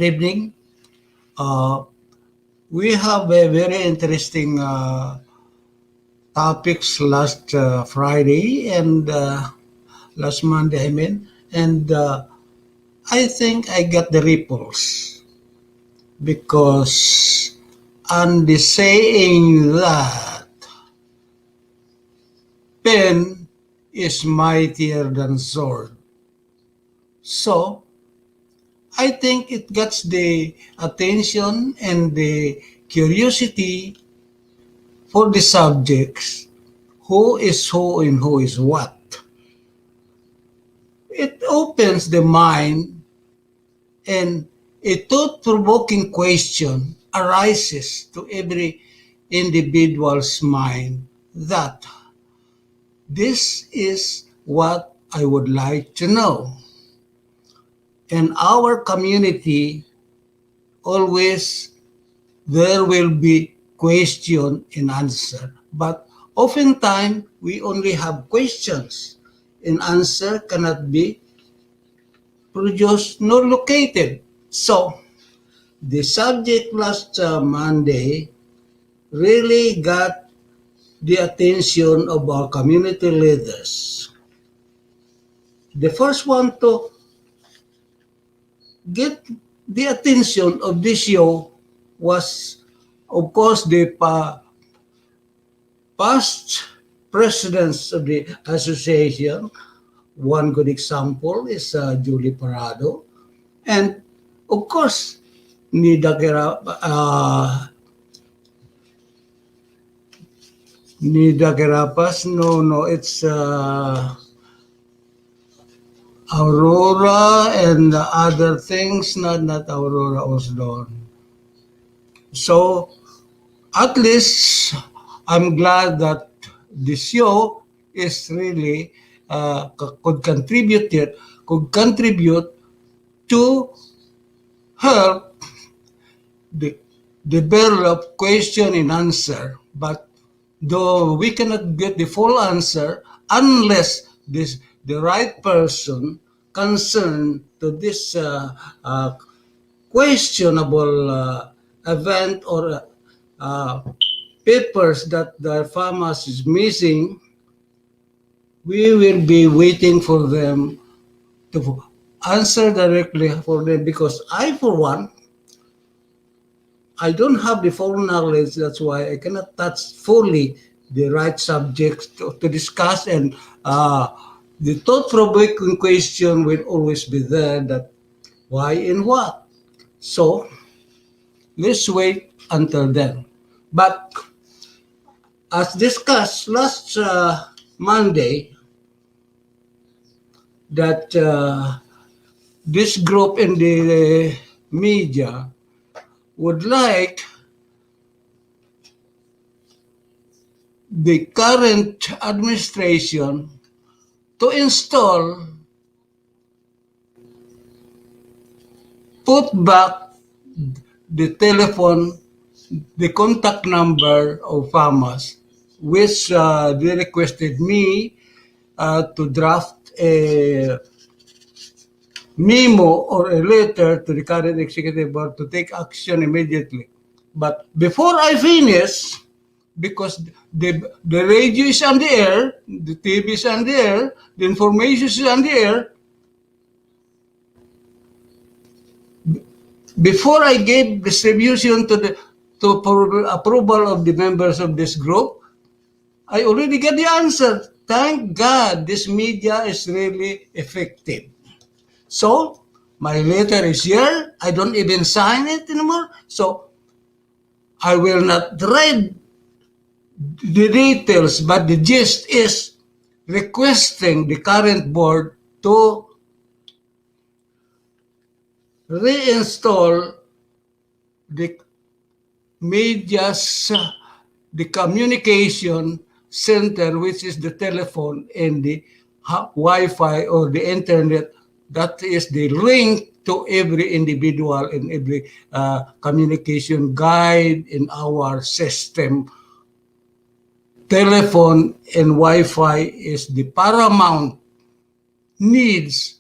Evening. Uh, we have a very interesting topics last Friday and last Monday, and I think I got the ripples because on the saying that pen is mightier than sword. So I think it gets the attention and the curiosity for the subjects who is who and who is what. It opens the mind and a thought-provoking question arises to every individual's mind that this is what I would like to know. In our community, always there will be question and answer. But oftentimes, we only have questions and answer cannot be produced nor located. So, the subject last Monday really got the attention of our community leaders. The first one to get the attention of this show was, of course, the past presidents of the association. One good example is Julie Parado. And, of course, Nida Kerapas, no, it's Aurora and other things, not Aurora Osdon. So, at least, I'm glad that this show is really could contribute to help the develop question and answer. But though we cannot get the full answer unless the right person concerned to this questionable event or papers that the FAMAS is missing, we will be waiting for them to answer directly for them because I, for one, I don't have the full knowledge. That's why I cannot touch fully the right subjects to discuss, and the thought-provoking question will always be there that why and what. So, let's wait until then. But as discussed last Monday, that this group in the media would like the current administration to put back the telephone, the contact number of FAMAS, which they requested me to draft a memo or a letter to the current executive board to take action immediately. But before I finish, because the radio is on the air, the TV is on the air, the information is on the air, before I gave distribution to for approval of the members of this group, I already get the answer. Thank God this media is really effective. So, my letter is here. I don't even sign it anymore. So, I will not read the details, but the gist is requesting the current board to reinstall the media's, the communication center, which is the telephone and the Wi-Fi or the internet. That is the link to every individual and every communication guide in our system. Telephone and Wi-Fi is the paramount needs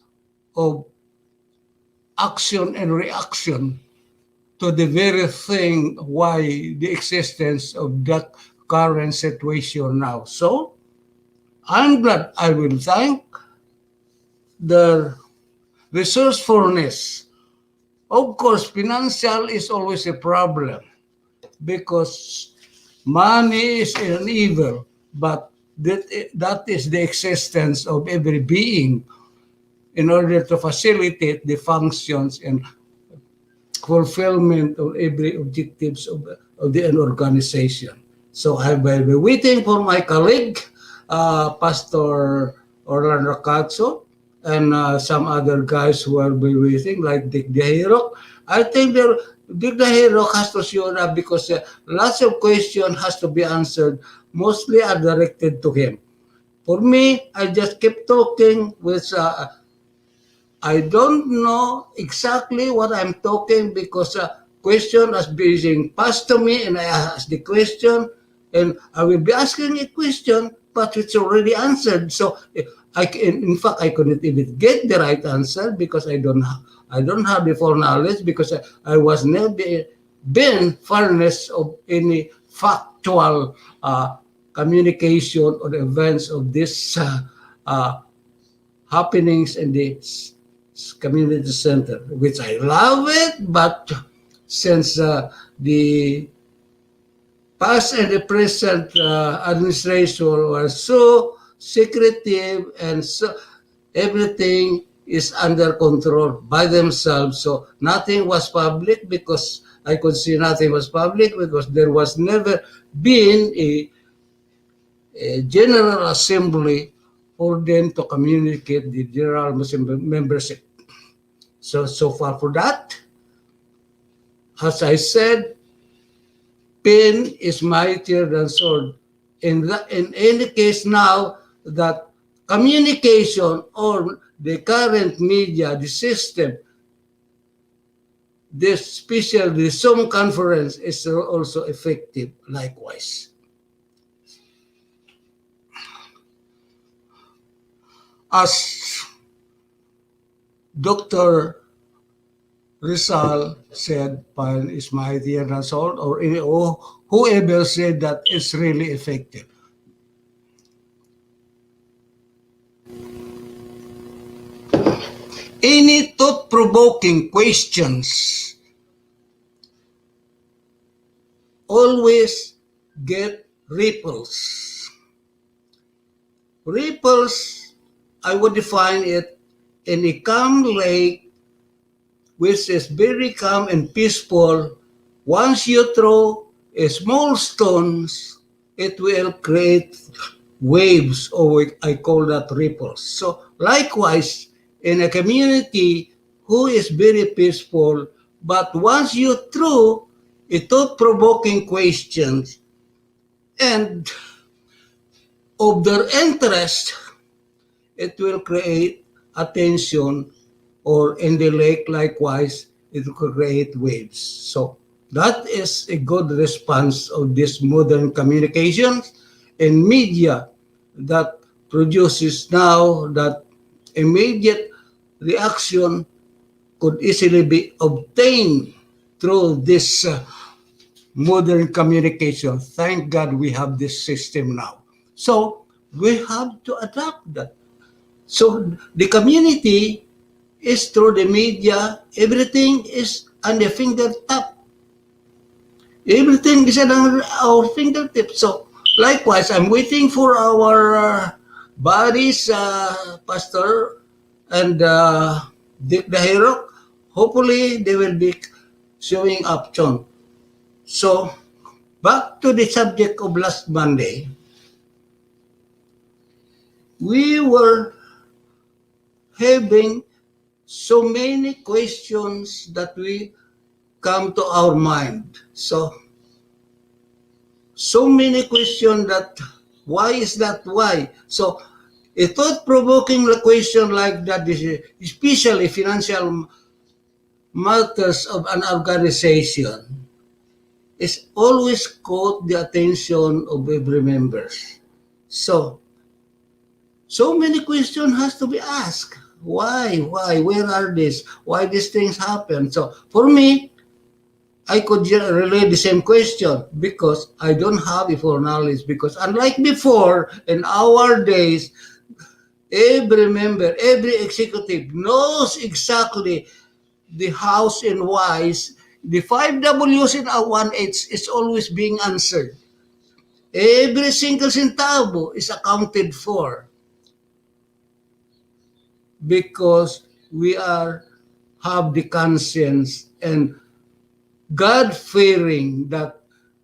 of action and reaction to the very thing why the existence of that current situation now. So I'm glad. I will thank the resourcefulness. Of course, financial is always a problem because money is an evil, but that is the existence of every being in order to facilitate the functions and fulfillment of every objectives of the organization. So I will be waiting for my colleague, Pastor Orlando Cazzo, and some other guys who will be waiting, like Dick Dahiro. I think Dick Dahiro has to show up because lots of questions has to be answered. Mostly are directed to him. For me, I just keep talking with I don't know exactly what I'm talking because question is being passed to me and I ask the question and I will be asking a question but it's already answered. So in fact, I couldn't even get the right answer because I don't have the full knowledge because I was never been fairness of any factual communication or events of this happenings in the community center, which I love it, but since the past and the present administration were so secretive and so everything is under control by themselves, so nothing was public because I could see nothing was public because there was never been a general assembly for them to communicate the general membership. So far for that, as I said, pen is mightier than sword. In any case now that communication or the current media, the system, this special, the Zoom conference is also effective likewise. As Dr. Rizal said, "Pan is mightier than sword," or whoever said that it's really effective. Any thought-provoking questions always get ripples. Ripples, I would define it in a calm lake which is very calm and peaceful. Once you throw a small stones, it will create waves, or I call that ripples. So likewise, in a community who is very peaceful, but once you throw a thought-provoking questions and of their interest, it will create attention, or in the lake likewise, it will create waves. So that is a good response of this modern communications and media that produces now that immediate reaction could easily be obtained through this modern communication. Thank God we have this system now. So we have to adapt that. So the community is through the media, everything is on the fingertip. Everything is at our fingertips. So likewise, I'm waiting for our bodies, Pastor and Dick Dahiro. Hopefully, they will be showing up soon. So, back to the subject of last Monday. We were having so many questions that we come to our mind. So many questions that why is that why? So a thought-provoking question like that is especially financial matters of an organization is always caught the attention of every member. So many questions has to be asked. Why? Where are these? Why these things happen? So for me, I could relay the same question because I don't have a full knowledge. Because unlike before, in our days, every member, every executive knows exactly the hows and whys. The five W's in our 1H is always being answered. Every single centavo is accounted for because we are have the conscience and God fearing that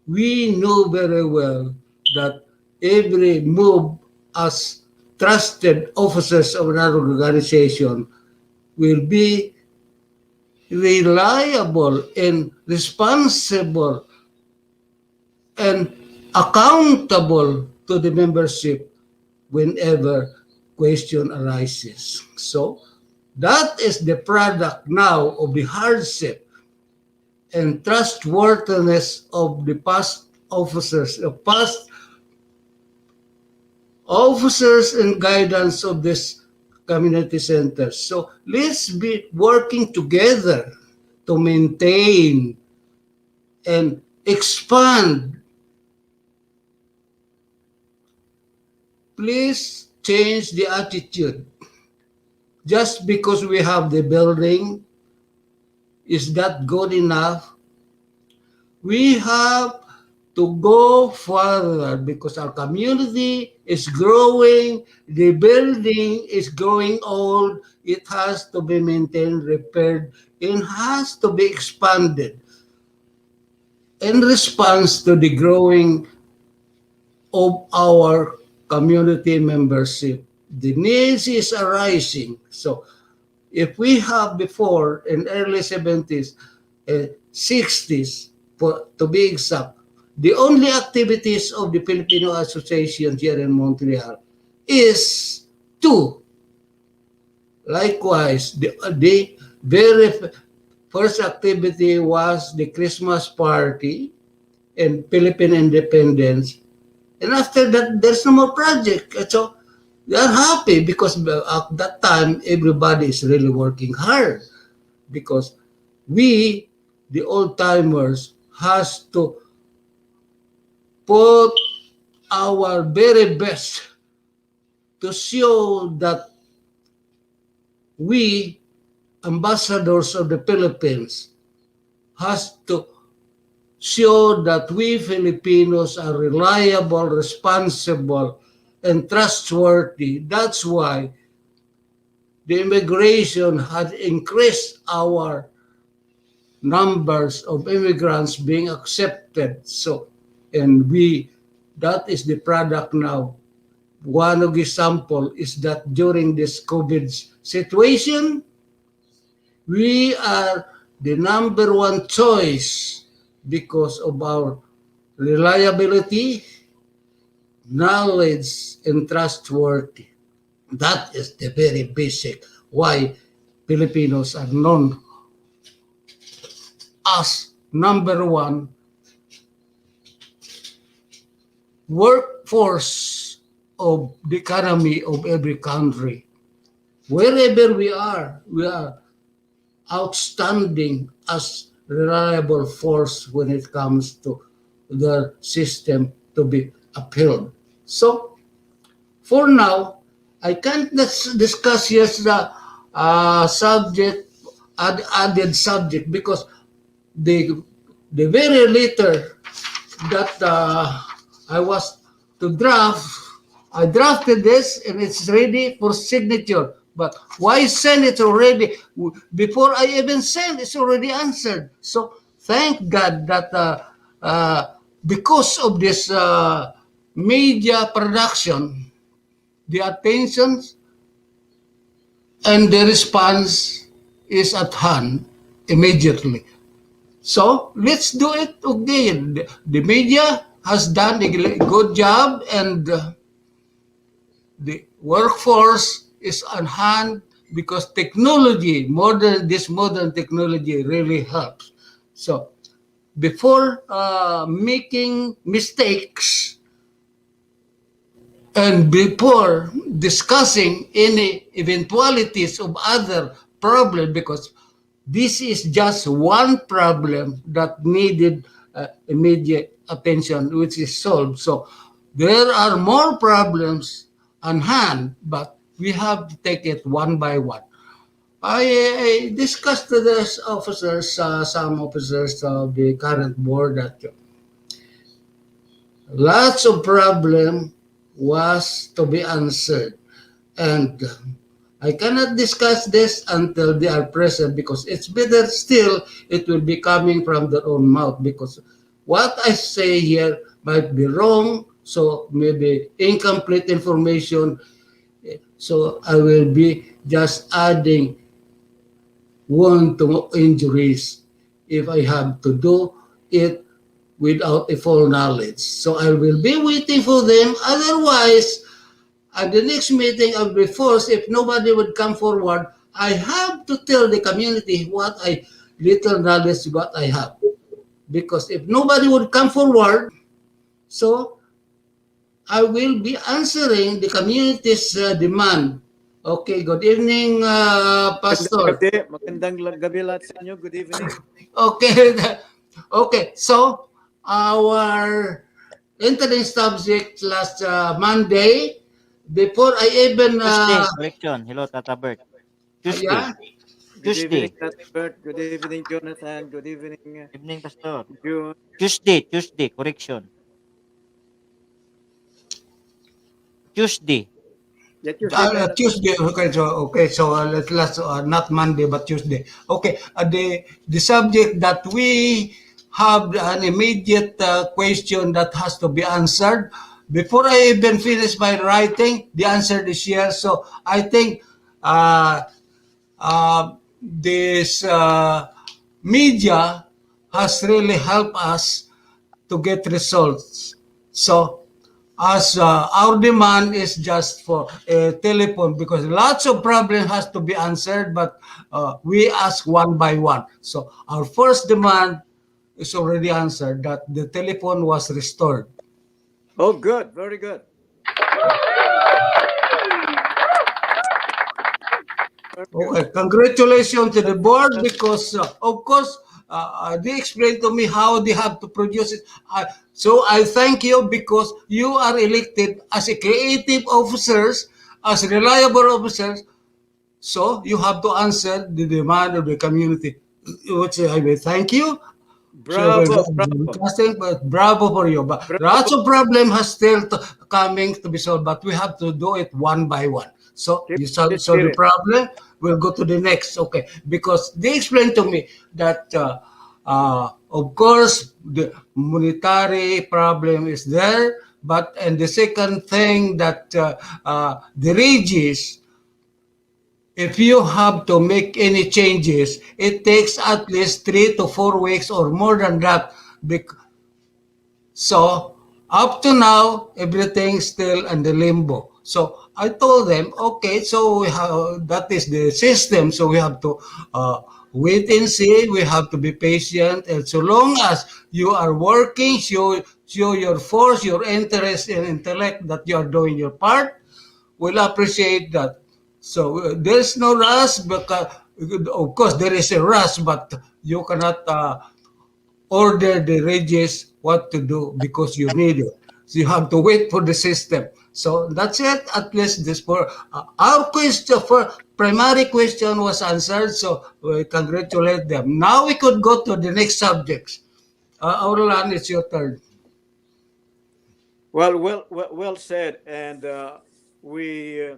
we know very well that every move as trusted officers of an organization will be reliable and responsible and accountable to the membership whenever question arises. So that is the product now of the hardship and trustworthiness of the past officers, the past officers and guidance of this community centers. So let's be working together to maintain and expand. Please change the attitude. Just because we have the building, is that good enough? We have to go further because our community is growing, the building is growing old, it has to be maintained, repaired, and has to be expanded in response to the growing of our community membership. The needs is arising. So if we have before in early 70s, 60s, to be exact, the only activities of the Filipino Association here in Montreal is two. Likewise, the very first activity was the Christmas party and Philippine independence. And after that, there's no more project. So they're happy because at that time, everybody is really working hard because we, the old timers, has to put our very best to show that we, ambassadors of the Philippines, has to show that we Filipinos are reliable, responsible, and trustworthy. That's why the immigration had increased our numbers of immigrants being accepted. So, and that is the product now. One of the example is that during this COVID situation, we are the number one choice because of our reliability, knowledge, and trustworthy. That is the very basic why Filipinos are known as number one workforce of the economy of every country. Wherever we are outstanding as reliable force when it comes to the system to be upheld. So, for now, I can't discuss yes the subject, added subject because the very letter that I was to draft, I drafted this and it's ready for signature. But why send it already? Before I even send, it's already answered. So thank God that because of this media production, the attention and the response is at hand immediately. So let's do it again. The media has done a good job and the workforce is on hand because technology, this modern technology really helps. So before making mistakes And before discussing any eventualities of other problem, because this is just one problem that needed immediate attention, which is solved. So there are more problems on hand, but we have to take it one by one. I discussed to the officers, some officers of the current board, that lots of problem was to be answered. And I cannot discuss this until they are present, because it's better still it will be coming from their own mouth, because what I say here might be wrong, so maybe incomplete information. So I will be just adding wound to injuries if I have to do it without a full knowledge. So I will be waiting for them. Otherwise, at the next meeting, I will be forced, if nobody would come forward, I have to tell the community what I little knowledge what I have. Because if nobody would come forward, so I will be answering the community's demand. Okay, good evening, Magandang Pastor. gabi. Magandang gabi lahat sa inyo. Good evening. Okay, okay. So our entering subject last Monday, before I even Tuesday, correction. Hello, Tata Bert. Tuesday. yeah, Good Tuesday. evening, Tata Bert. Good evening, Jonathan. Good evening, Evening, Pastor. June. Tuesday, correction. Tuesday. Yeah, Tuesday na. Tuesday. Okay, so let's not Monday but Tuesday. Okay, the subject that we have an immediate question that has to be answered. Before I even finish my writing, the answer is yes. So I think uh, this media has really helped us to get results. So, as our demand is just for a telephone, because lots of problems has to be answered, but we ask one by one. So, our first demand is already answered, that the telephone was restored. Oh, good. Very good. Very good. Okay, congratulations to the board, because of course they explained to me how they have to produce it. So I thank you, because you are elected as a creative officers, as reliable officers. So you have to answer the demand of the community. Which I will thank you. So we're Bravo. Bravo. broadcasting, but bravo for you. But lots Bravo. of problem has still coming to be solved, but we have to do it one by one. So Keep you the solve the spirit. problem, we'll go to the next. Okay, because they explained to me that of course the monetary problem is there, but and the second thing that the wages, if you have to make any changes, it takes at least 3 to 4 weeks or more than that. So up to now, everything's still in the limbo. So I told them, okay, so we have, that is the system. So we have to wait and see. We have to be patient. And so long as you are working, show your force, your interest and intellect that you are doing your part, we'll appreciate that. So there's no rush, because of course there is a rush, but you cannot order the regis what to do because you need it. So you have to wait for the system. So that's it. At least this for our question, for primary question was answered. So we congratulate them. Now we could go to the next subjects. Aurolan, it's your turn. Well said. And we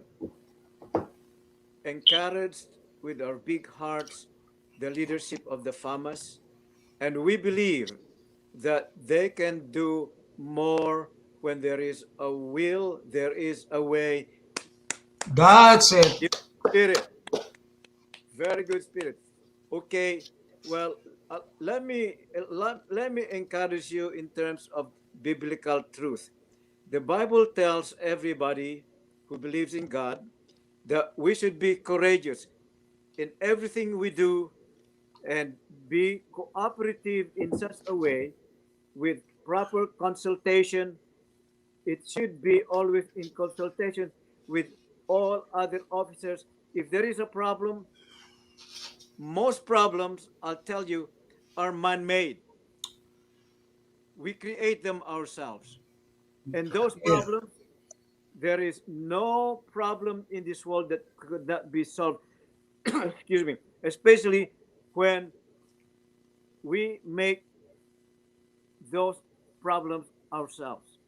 encouraged with our big hearts the leadership of the FAMAS. And we believe that they can do more when there is a will, there is a way. That's it. Give spirit, very good spirit. Okay, well, let me encourage you in terms of biblical truth. The Bible tells everybody who believes in God that we should be courageous in everything we do and be cooperative in such a way with proper consultation It should be always in consultation with all other officers. If there is a problem, most problems, I'll tell you, are man made. We create them ourselves. And those Yeah. problems, there is no problem in this world that could not be solved. Excuse me. Especially when we make those problems ourselves.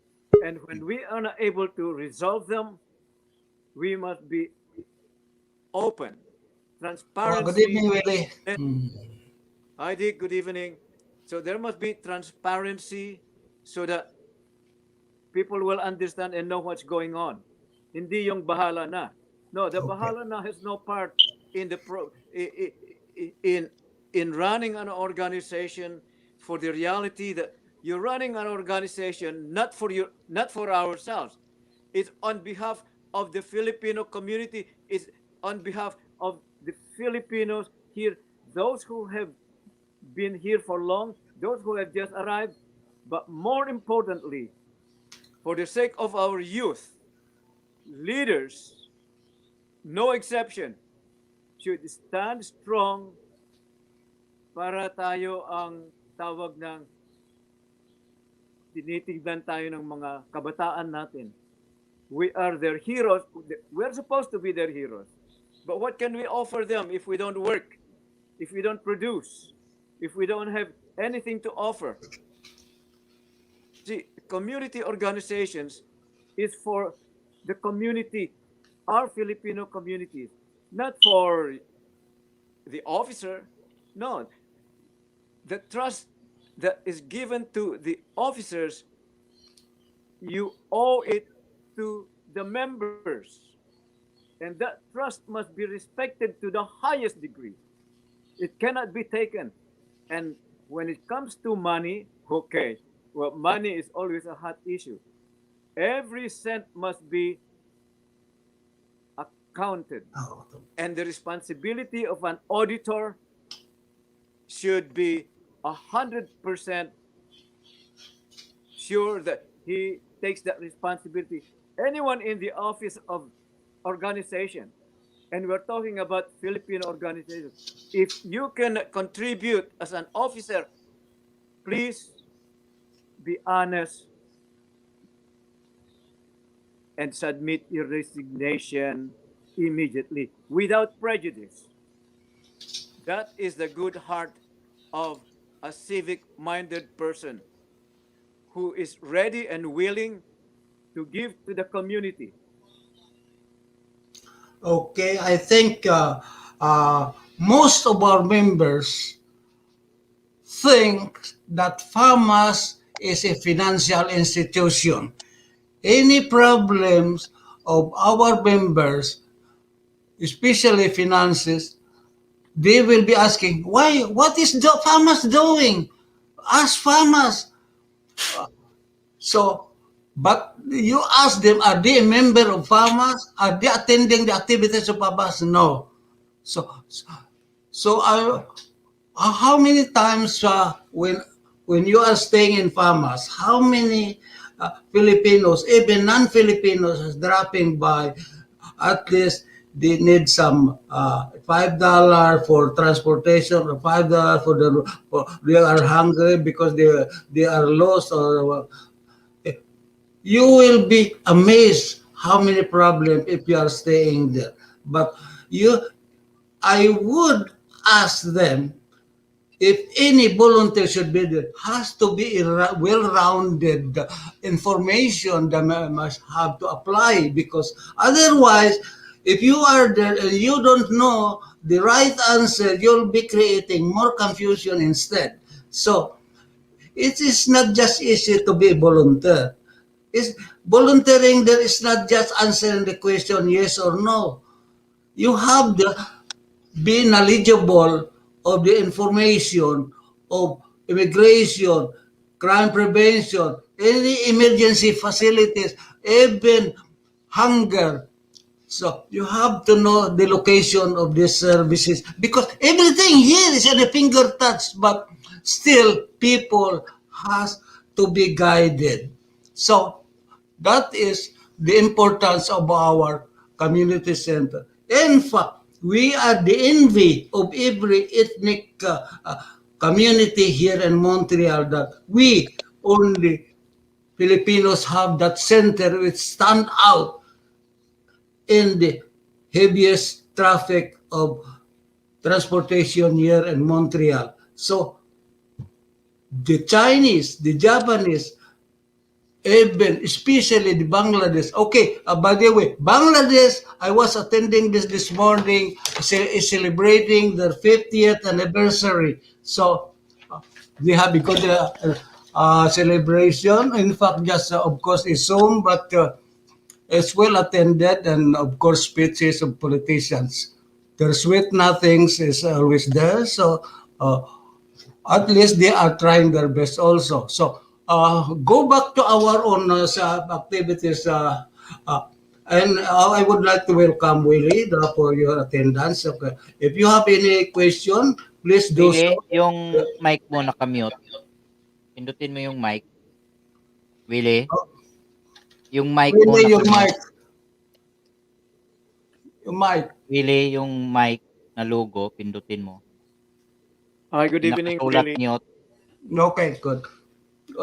And when we are not able to resolve them, we must be open. Good Transparency. evening, Willie. And Hmm. hi, Dick, good evening. So there must be transparency so that people will understand and know what's going on. Hindi yung bahala na. No, the Okay. bahala na has no part in the in in running an organization for the reality that you're running an organization not for ourselves. It's on behalf of the Filipino community. It's on behalf of the Filipinos here, those who have been here for long, those who have just arrived, but more importantly, for the sake of our youth, leaders, no exception, should stand strong para tayo ang tawag ng tinitignan tayo ng mga kabataan natin. We are their heroes. We're supposed to be their heroes. But what can we offer them if we don't work, if we don't produce, if we don't have anything to offer? See, community organizations is for the community, our Filipino communities, not for the officer. No, the trust that is given to the officers, you owe it to the members. And that trust must be respected to the highest degree. It cannot be taken. And when it comes to money, okay, well, money is always a hot issue. Every cent must be accounted. Oh, And the responsibility of an auditor should be 100% sure that he takes that responsibility. Anyone in the office of organization, and we're talking about Filipino organizations, if you can contribute as an officer, please be honest and submit your resignation immediately without prejudice. That is the good heart of a civic minded person who is ready and willing to give to the community. okay. I think most of our members think that FAMAS is a financial institution. Any problems of our members, especially finances, they will be asking, why? What is the FAMAS doing? Ask FAMAS. So, but you ask them, are they a member of FAMAS? Are they attending the activities of FAMAS? No. So, so how many times when you are staying in FAMAS, how many Filipinos, even non-Filipinos, is dropping by? At least they need some $5 for transportation or $5 for they are hungry because they are lost or you will be amazed how many problems if you are staying there. But you, I would ask them if any volunteer should be there, has to be a well-rounded information that must have to apply because otherwise, if you are there and you don't know the right answer, you'll be creating more confusion instead. So it is not just easy to be a volunteer. It's volunteering there is not just answering the question yes or no. You have to be knowledgeable of the information of immigration, crime prevention, any emergency facilities, even hunger. So you have to know the location of these services because everything here is at a finger touch, but still people has to be guided. So That is the importance of our community center. In fact, we are the envy of every ethnic community here in Montreal that we only Filipinos have that center which stand out in the heaviest traffic of transportation here in Montreal. So the Chinese, the Japanese, even especially the Bangladesh. Okay, by the way, Bangladesh, I was attending this morning, is celebrating their 50th anniversary. So they have a good celebration. In fact, just of course, is Zoom, but it's well attended, and of course, speeches of politicians. Their sweet nothings is always there. So uh, at least they are trying their best also. So go back to our own sa activities. And I would like to welcome Willie for your attendance. Okay. If you have any question, please do so. Willie, yung mic mo naka-mute. Pindutin mo yung mic. Willie, yung mic mo Willie, your naka-mute. mic. Your mic. Willie, yung mic na logo, pindutin mo. Hi, good Yung evening, nakasulat Willie. mute, Okay, good.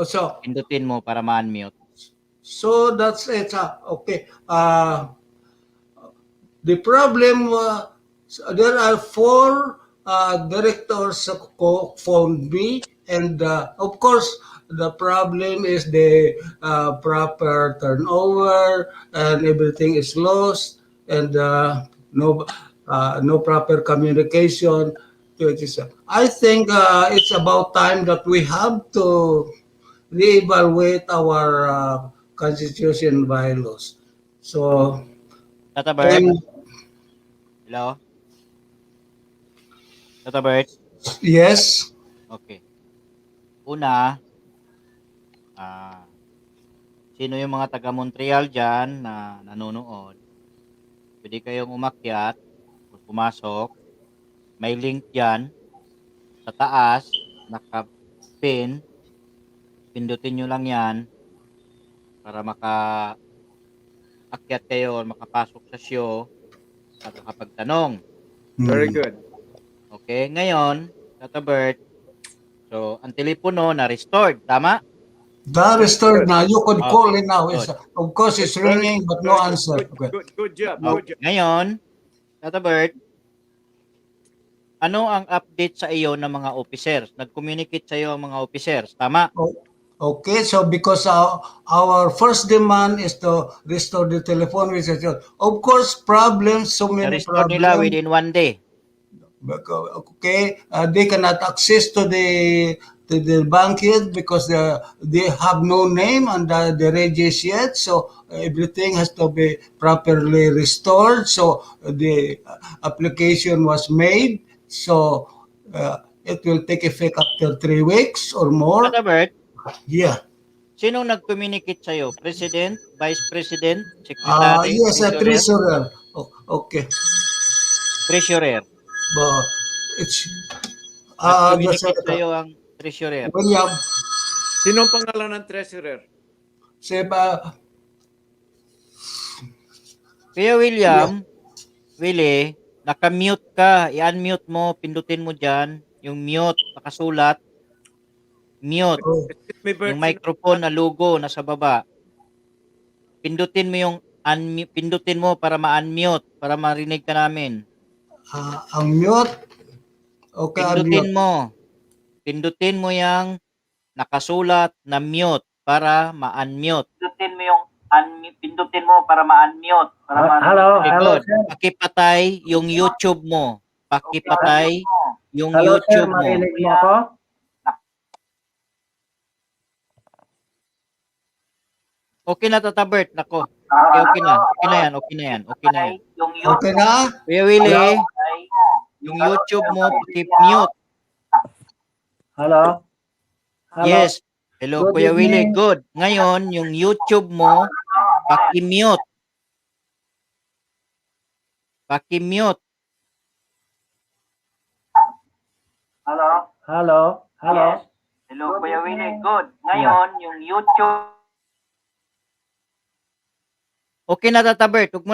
So, pindutin mo para ma-unmute. so that's it. Okay. The problem, there are four directors who phoned me, and of course, the problem is the proper turnover, and everything is lost, and no proper communication. I think it's about time that we have to reevaluate our constitution bylaws. So, Tata Bert, and hello? Tata Bert, yes, okay. Una, sino yung mga taga Montreal dyan na nanonood? Pwede kayong umakyat o pumasok. May link dyan sa taas, naka-pin. Pindutin nyo lang yan para makaakyat kayo, makapasok sa show, makakapagtanong. Very good. Okay, ngayon, Tata Bert, so ang telepono na restored, tama? the restored now. You could call Okay, it now. It's, good. of course, it's Very ringing, good. but no Very good. answer. Good, Okay. good job. No. Good job. Ngayon, Tata Bert, ano ang update sa iyo ng mga officers? Nag-communicate sa iyo ang mga officers, tama? Okay, so because our first demand is to restore the telephone reception. Of course, problems, so many Na-restore nila problems. within 1 day. Okay, they cannot access to the bank because they have no name on the register yet, so everything has to be properly restored. So the application was made, so it will take effect after 3 weeks or more. Tata Bert, Yeah. sinong nag-communicate sa iyo? President, Vice President, Secretary, Yes, a Treasurer, treasurer. Okay. Treasurer. But it's the Nag-communicate sa senator. iyo ang Treasurer. William, Sino ang pangalan ng treasurer? Seba, Kaya William, Willie, naka-mute ka. I-unmute mo, pindutin mo dyan. Yung mute, nakasulat. Mute. Excuse me, Bert. Yung microphone na logo nasa baba. Pindutin mo yung unmute, pindutin mo para ma-unmute, para marinig ka namin. ang mute. Okay, Pindutin unmute. mo. Pindutin mo yung nakasulat na mute para ma-unmute. Pindutin mo yung pindutin mo para ma-unmute. Hello, Okay, hello good. sir. Pakipatay yung YouTube mo. Pakipatay yung Hello sir, YouTube mo. marinig mo ako? Okay na, Tata Bert. Nako. Okay, okay na. Okay na yan. Okay na yan. Okay na yan. Okay na? Kuya Willie, yung YouTube mo, pakip-mute. Hello? Hello? Yes. Hello, Good Kuya Willie. evening. Good. Ngayon, yung YouTube mo, paki-mute. Paki-mute. Hello? Hello? Hello, Kuya Willie. Good. Ngayon, yung YouTube Okay na Tata Bert, wag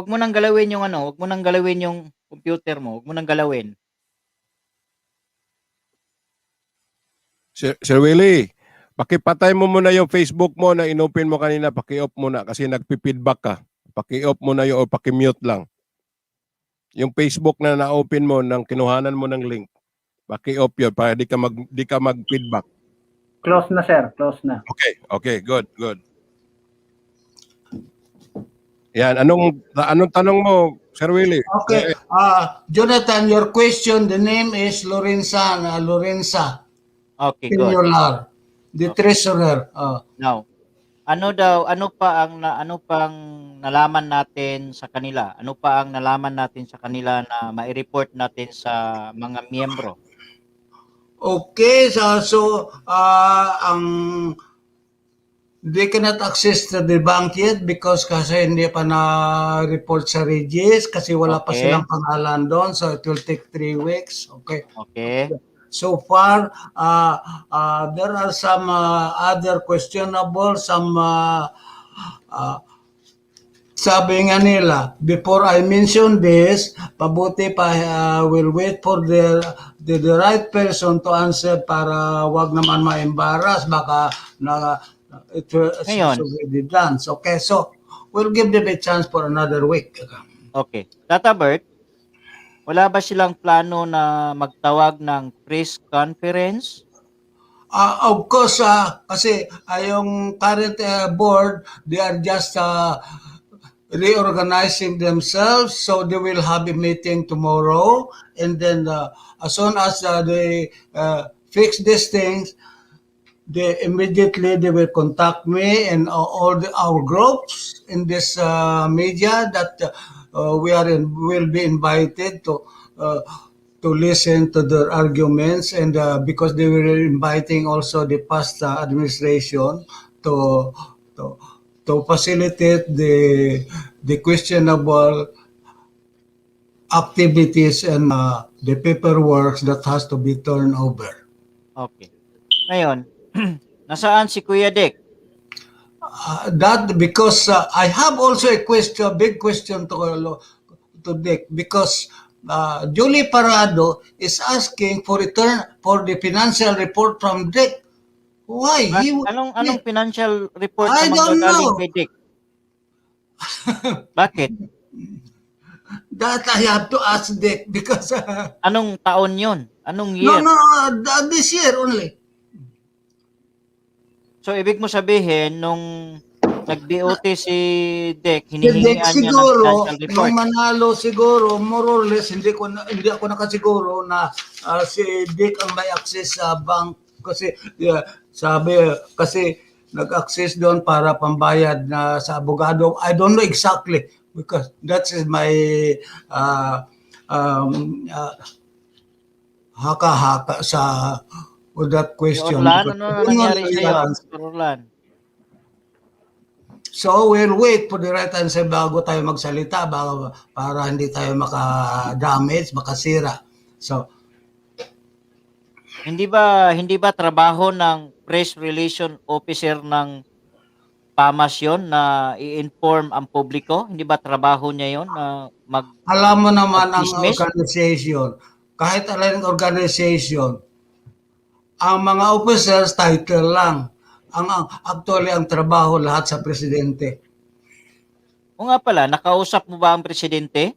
mo nang galawin yung ano, wag mo nang galawin yung computer mo, wag mo nang galawin. Sir Willie, pakipatay mo muna yung Facebook mo na inopen mo kanina, paki-off muna kasi nagpi-feedback ka. Paki-off mo na yun o paki-mute lang. Yung Facebook na na-open mo nang kinuhanan mo ng link, paki-off yun para di ka mag-feedback. Close na, sir. Close na. Okay, good. Yan, anong tanong mo, Sir Willie? Okay. Jonathan, your question, the name is Lorenza. Okay, good. Pinular, the treasurer. Now, ano pang nalaman natin sa kanila? Ano pa ang nalaman natin sa kanila na mai-report natin sa mga miyembro? Okay, so they cannot access to the bank yet because kasi hindi pa na-report sa Regis kasi wala pa Okay. silang pangalan doon. So it will take 3 weeks. Okay. Okay? So far, there are some other questionable, some sabi nga nila, before I mention this, pabuti pa will wait for the right person to answer para wag naman ma-embarrass, baka it's Ngayon. already done. Okay, so we'll give them a chance for another week. Okay. Tata Bert, wala ba silang plano na magtawag ng press conference? Of course, kasi yung current board, they are just reorganizing themselves, so they will have a meeting tomorrow, and then as soon as they fix these things, they will contact me and all our groups in this media that will be invited to listen to their arguments, and because they were inviting also the past administration to facilitate the questionable activities and the paperwork that has to be turned over. Okay. Ngayon, nasaan si Kuya Dick? That because I have also a big question to Dick, because Julie Parado is asking for the financial report from Dick. Why? Anong financial report I na don't manggagaling know. kay Dick? Bakit? That I have to ask Dick because Anong taon yon? Anong no, year? this year only. So, ibig mo sabihin, nung nag-DOT si Dick, Si Dick hinihingian niya ng siguro, financial report. nung manalo siguro, more or less, hindi ako nakasiguro na si Dick ang may access sa bank kasi kasi nag-access doon para pambayad na sa abogado. I don't know exactly because that is my haka-haka sa with that Si question. Orlan, Because ano I na don't know nangyari the sa'yo? answer. Sir Orlan? So we'll wait for the right answer bago tayo magsalita para hindi tayo maka-damage, makasira. So Hindi ba trabaho ng press relation officer ng FAMAS yon na i-inform ang publiko? Hindi ba trabaho niya yon na alam mo naman ang mag-dismiss? organization, kahit alang organization, ang mga officers title lang. Actually ang trabaho lahat sa presidente. O nga pala, nakausap mo ba ang presidente?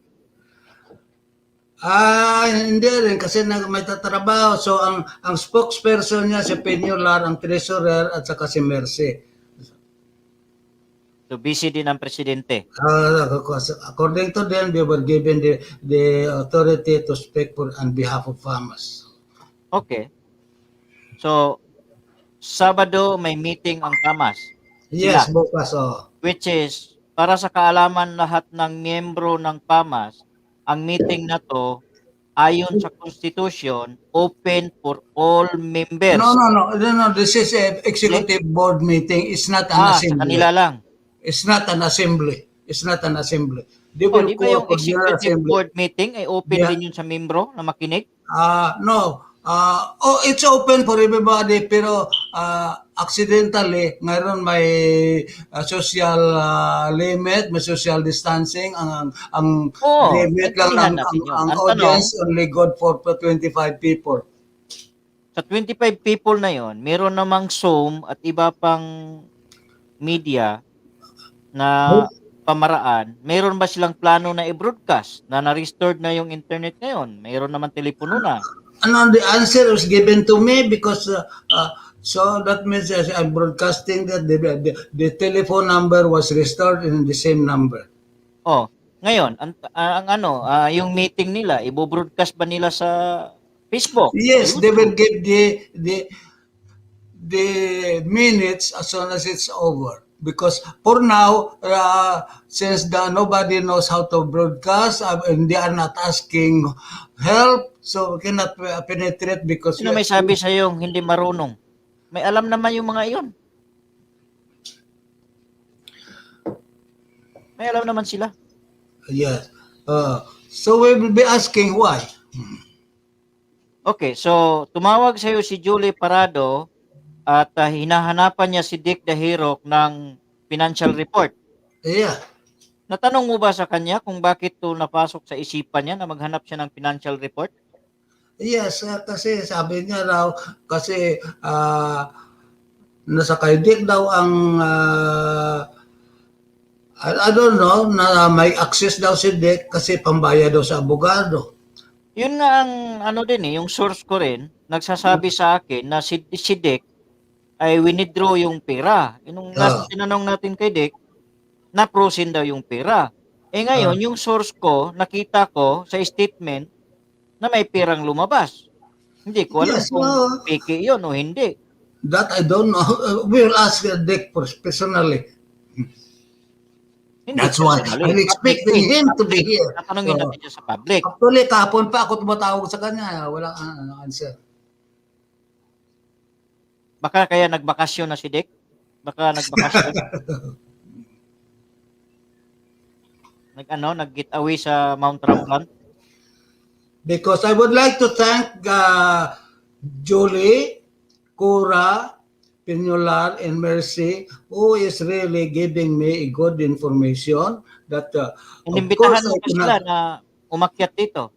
Hindi rin kasi may tatrabaho. So ang spokesperson niya si Peñuelar, ang treasurer at saka si Mercy. So, busy din ang presidente. According to them, they were given the authority to speak on behalf of FAMAS. Okay. So, Sabado may meeting ang FAMAS. Yes, Sila. bukas. Which is, para sa kaalaman lahat ng miyembro ng FAMAS, ang meeting na to, ayon sa Constitution, open for all members. No. This is an executive board meeting. It's not an Sa assembly. kanila lang. It's not an assembly. They will Di ba yung call for their executive assembly. board meeting ay open Yeah. din yun sa membro na makinig? No. It's open for everybody, pero accidentally, ngayon may social limit, may social distancing. Ang Oo, limit lang naintindihan ng natin yun. ang Ang tanong, audience only good for 25 people. sa 25 people na yon, meron namang Zoom at iba pang media na pamaraan. Meron ba silang plano na i-broadcast na na-restored na yung internet ngayon? Meron naman telepono na. And the answer was given to me because so that means I'm broadcasting that the telephone number was restored in the same number. Oh, ngayon, yung meeting nila, ibo-broadcast ba nila sa Facebook, sa Yes, they will YouTube? give the minutes as soon as it's over. Because for now, since nobody knows how to broadcast and they are not asking help, so we cannot penetrate because Sino may sabi sa yung hindi marunong? May alam naman yung mga iyon. May alam naman sila. yes. So we will be asking why. Okay, so tumawag sa iyo si Julie Parado at hinahanapan niya si Dick Dahirok ng financial report. Yeah. Natanong mo ba sa kanya kung bakit to napasok sa isipan niya na maghanap siya ng financial report? Yes, kasi sabi niya raw, kasi nasa kay Dick daw ang I don't know, na may access daw si Dick kasi pambayad daw sa abogado. Yun nga ang yung source ko rin, nagsasabi sa akin na si Dick ay withdraw yung pera. Nung last tinanong natin kay Dick, na-frozen daw yung pera. Ngayon, yung source ko, nakita ko sa statement na may perang lumabas. Hindi ko alam Yes, kung fake yun o hindi. That I don't know. We'll ask Dick personally. Hindi That's why personally. I'm expecting him to be here. Tatanungin natin siya sa public. Actually, kahapon pa ako tumatawag sa kanya. Walang answer. Baka kaya nagbakasyon na si Dick? Baka nagbakasyon. Nag-get away sa Mount Ramblan? Because I would like to thank Julie, Cora, Pinular, and Mercy, who is really giving me a good information that Inimbitahan mo pa sila na umakyat dito.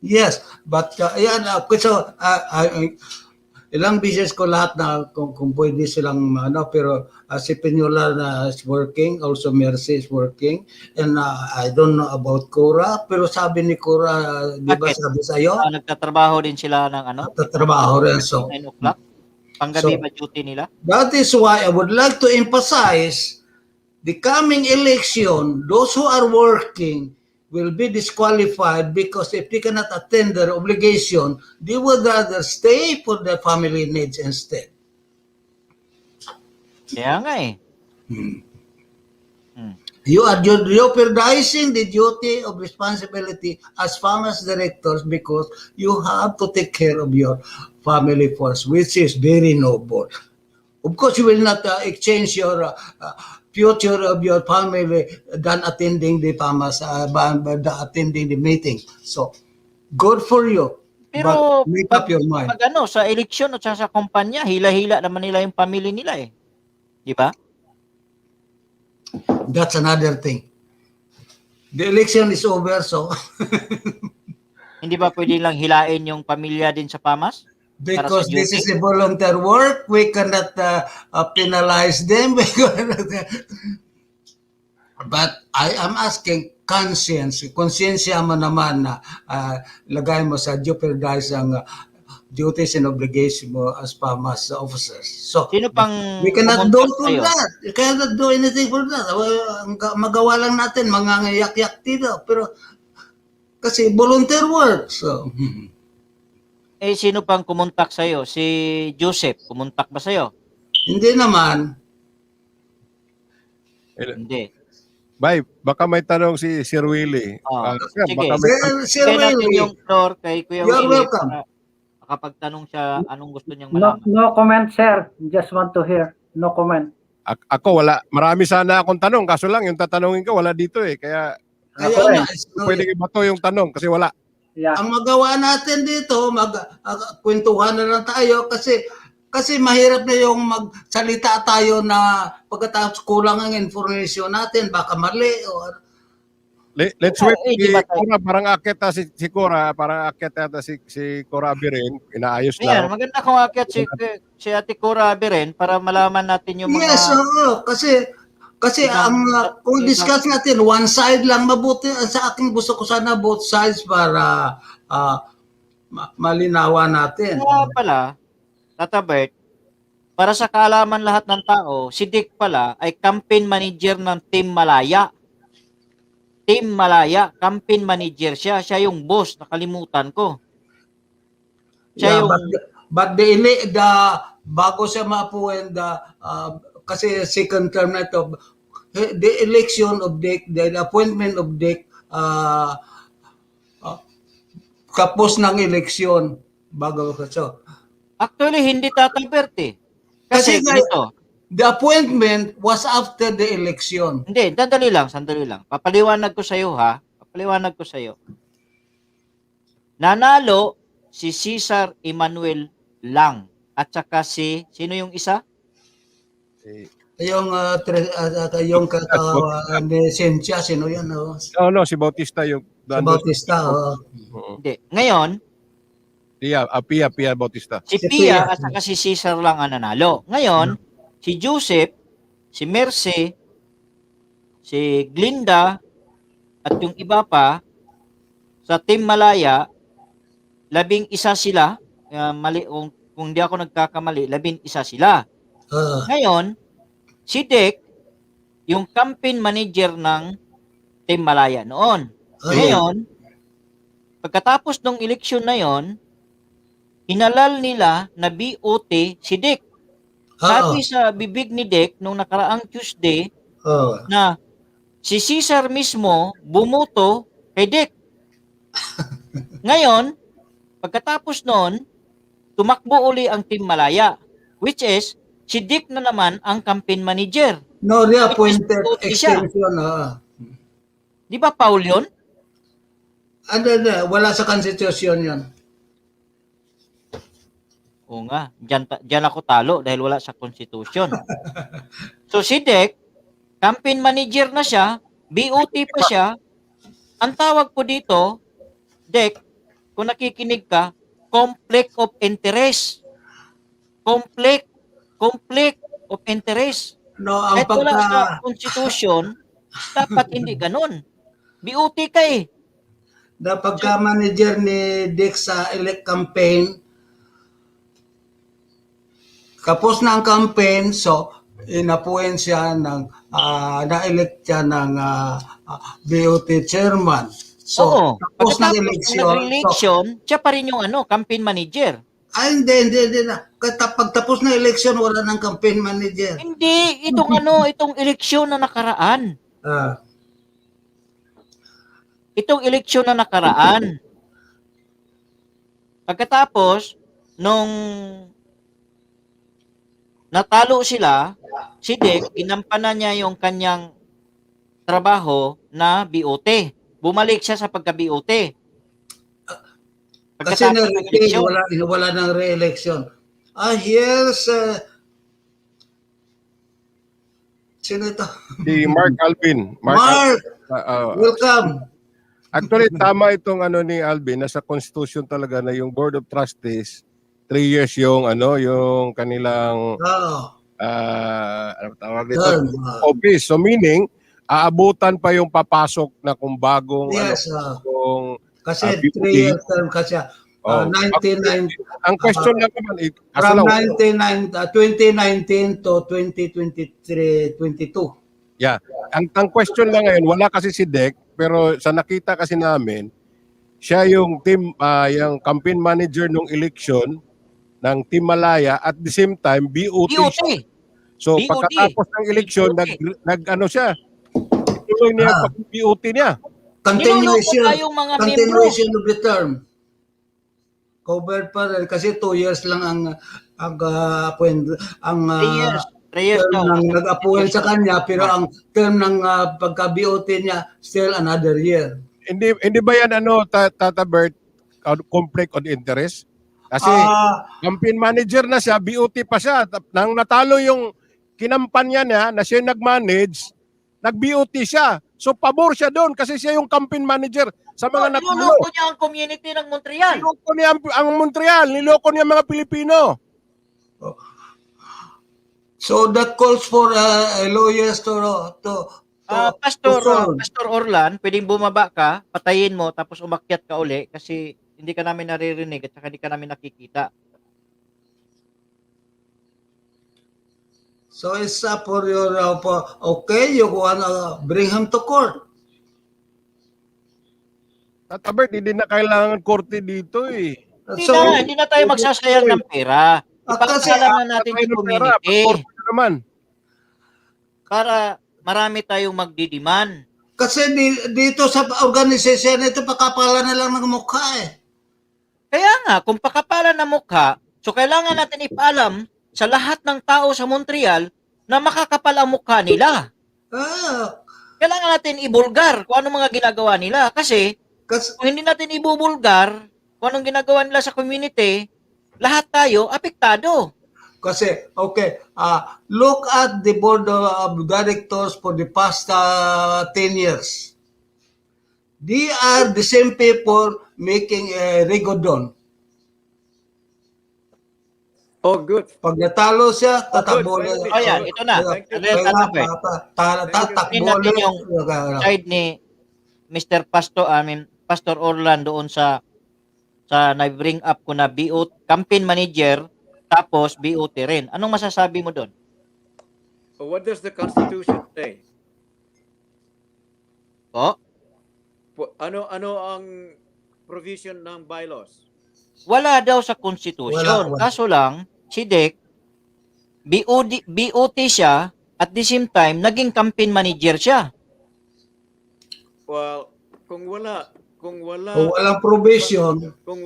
Yes, but ilang beses ko lahat na kung pwede silang pero si Pinular is working, also Mercy is working, and I don't know about Cora, pero sabi ni Cora, di ba Bakit? sabi sa'yo? Nagtatrabaho din sila ng Nagtatrabaho rin, so 9 o'clock? Panggabi ba duty nila? that is why I would like to emphasize the coming election, those who are working will be disqualified because if they cannot attend their obligation, they would rather stay for their family needs instead. Kaya nga eh. You are jeopardizing the duty of responsibility as FAMAS directors because you have to take care of your family first, which is very noble. Of course, you will not exchange your future of your family than attending the FAMAS, attending the meeting. So, good for you. Pero But make up your mind. pag sa eleksyon at sa kumpanya, hila-hila naman nila yung pamilya nila eh. Di ba? That's another thing. The election is over, so Hindi ba pwede lang hilain yung pamilya din sa PAMAS? because this is a volunteer work, we cannot penalize them. But I am asking conscience. Konsensya mo naman na lagay mo sa jeopardize ang duties and obligation mo as FAMAS officers. So, Sino pang we cannot do pumunta for sa'yo? that. We cannot do anything for that. Magawa lang natin, mga yak-yak dito. Pero, kasi volunteer work. So, Sino pang kumontak sa'yo? Si Joseph, kumontak ba sa'yo? hindi naman. Hindi. Bay, baka may tanong si Sir Willie. Sir, Sige. baka may Sir Kaya natin Willie, yung floor kay Kuya you're Willie welcome. para makapagtanong siya anong gusto niyang No, malaman. no comment, sir. Just want to hear. No comment. Ako wala. Marami sana akong tanong. Kaso lang, yung tatanungin ko wala dito eh. Kaya Kaya Ako nga, rin. pwede ibato yung tanong kasi wala. Yeah. Ang magawa natin dito, kwentuhan na lang tayo kasi mahirap na yung magsalita tayo na pagkatapos kulang ang information natin, baka mali o Let's wait. Di ba tayo? Cora, parang akit na si Cora, parang akit yata si Cora Birin, inaayos Ayan, lang. maganda kung akyat si Ate Cora rin para malaman natin yung yes, mga oo, kasi ang kung discuss natin one side lang, mabuti sa akin gusto ko sana both sides para malinawan natin. Kaya pala, Tata Bert, para sa kaalaman lahat ng tao, si Dick pala ay campaign manager ng Team Malaya. Team Malaya, campaign manager siya. Siya yung boss, nakalimutan ko. Siya Yeah, yung... but bago siya ma-appoint, kasi second term na ito, the election of Dick, the appointment of Dick, kapos ng eleksyon bago so. Actually, hindi Tata Bert eh. Kasi ganito. The appointment was after the election. Hindi, sandali lang. Papaliwanag ko sa iyo ha. Papaliwanag ko sa iyo. Nanalo si Cesar Emmanuel lang at saka sino yung isa? Yung ni Cynthia, sino yan? No, si Bautista yung Si Bautista. Hindi. Ngayon, Pia Bautista. si Si Pia Pia. at saka si Cesar lang ang nanalo. Ngayon, si Joseph, si Mercy, si Glinda, at yung iba pa, sa Team Malaya, 11 sila. Mali, kung di ako nagkakamali, 11 sila. Ngayon, si Dick, yung campaign manager ng Team Malaya noon. Ngayon, pagkatapos ng eleksyon na yon, hinalal nila na BOT si Dick. Sabi sa bibig ni Dick nung nakaraang Tuesday na si Cesar mismo bumoto kay Dick. Ngayon, pagkatapos noon, tumakbo uli ang Team Malaya, which is si Dick na naman ang campaign manager. No, reappointed Which is siya. extension. Di ba Paul yun? Wala sa constitution yun. Oo nga, dyan ako talo dahil wala sa constitution. So si Dick, campaign manager na siya, BOT pa siya. Ang tawag po dito, Dick, kung nakikinig ka, conflict of interest. Conflict of interest. No, ang Kahit wala sa constitution, dapat hindi ganun. BOT ka eh. na pagka-manager ni Dick sa elect campaign, kapos na ang campaign, so inapuin siya ng na-elect siya ng BOT chairman. So, Oo. tapos ng Pagkatapos election, ng election, siya pa rin yung campaign manager. hindi na. Pagtapos ng election, wala ng campaign manager. Hindi, itong eleksyon na nakaraan. Itong eleksyon na nakaraan. Pagkatapos, nung natalo sila, si Dick, ginampanan niya yung kanyang trabaho na BOT. Bumalik siya sa pagka-BOT. Kasi Pagkatapos ng eleksyon. wala ng re-election. Here's sino ito? Si Mark Alvin. Mark! Alvin. Welcome! Actually, tama itong ni Alvin, nasa constitution talaga na yung Board of Trustees, 3 years yung yung kanilang ano tawag dito? Office. So meaning, aabutan pa yung papasok na kung bagong kung kasi 3 years term kasi 1990 ang question lang naman from 2019 to 2023-22. Yeah. Ang question lang ngayon, wala kasi si Dick, pero sa nakita kasi namin, siya yung yung campaign manager ng election ng Team Malaya at the same time BOT. So BOT. pagkatapos ng election, nag siya. Ituloy niya yung BOT niya. Continuation of the term. Covered pa rin kasi 2 years lang ang 3 years term ng nag-appoint sa kanya, pero ang term ng pagka-BOT niya still another year. Hindi ba yan Tata Bert, conflict of interest? Kasi Ah, campaign manager na siya, BOT pa siya. Nang natalo yung kinampanya niya na siya yung nag-manage, nag-BOT siya. So pabor siya doon kasi siya yung campaign manager sa Oh, mga natalo. niloloko niya ang community ng Montreal. Niloko niya ang Montreal, niloko niya mga Pilipino. so that calls for lawyers to solve. Pastor Orlan, pwedeng bumaba ka, patayin mo, tapos umakyat ka uli kasi hindi ka namin naririnig at saka hindi ka namin nakikita. So it's up for your, okay, you wanna bring him to court. At Albert, hindi na kailangan korte dito eh. Hindi na tayo magsasayang ng pera. Kasi, Ipagkaalam na natin Patay sa ng pera, community pag-korte na naman. para marami tayong magdidiman. kasi dito sa organisasyon ito, pakapala na lang ng mukha eh. Kaya nga, kung pakapalan ng mukha, so kailangan natin ipaalam sa lahat ng tao sa Montreal na makakapal ang mukha nila. Ah, Kailangan natin ibulgar kung anong mga ginagawa nila. Kasi kasi, kung hindi natin ibubulgar kung anong ginagawa nila sa community, lahat tayo apektado. okay, look at the board of directors for the past 10 years. They are the same people making rigodon. Oh, good. Pag natalo siya, tatakbo Good, na. finally. Ayan, ito na. Thank you. Tatakbo natin ulit. yung side ni Mr. Pastor Orlan doon sa na-bring up ko na BOT, campaign manager, tapos BOT rin. Anong masasabi mo doon? What does the Constitution say? Po? Ano ang provision ng bylaws? Wala daw sa constitution. Wala. Kaso lang, si Dek, BOT siya, at the same time, naging campaign manager siya. Well, kung Kung walang provision, kung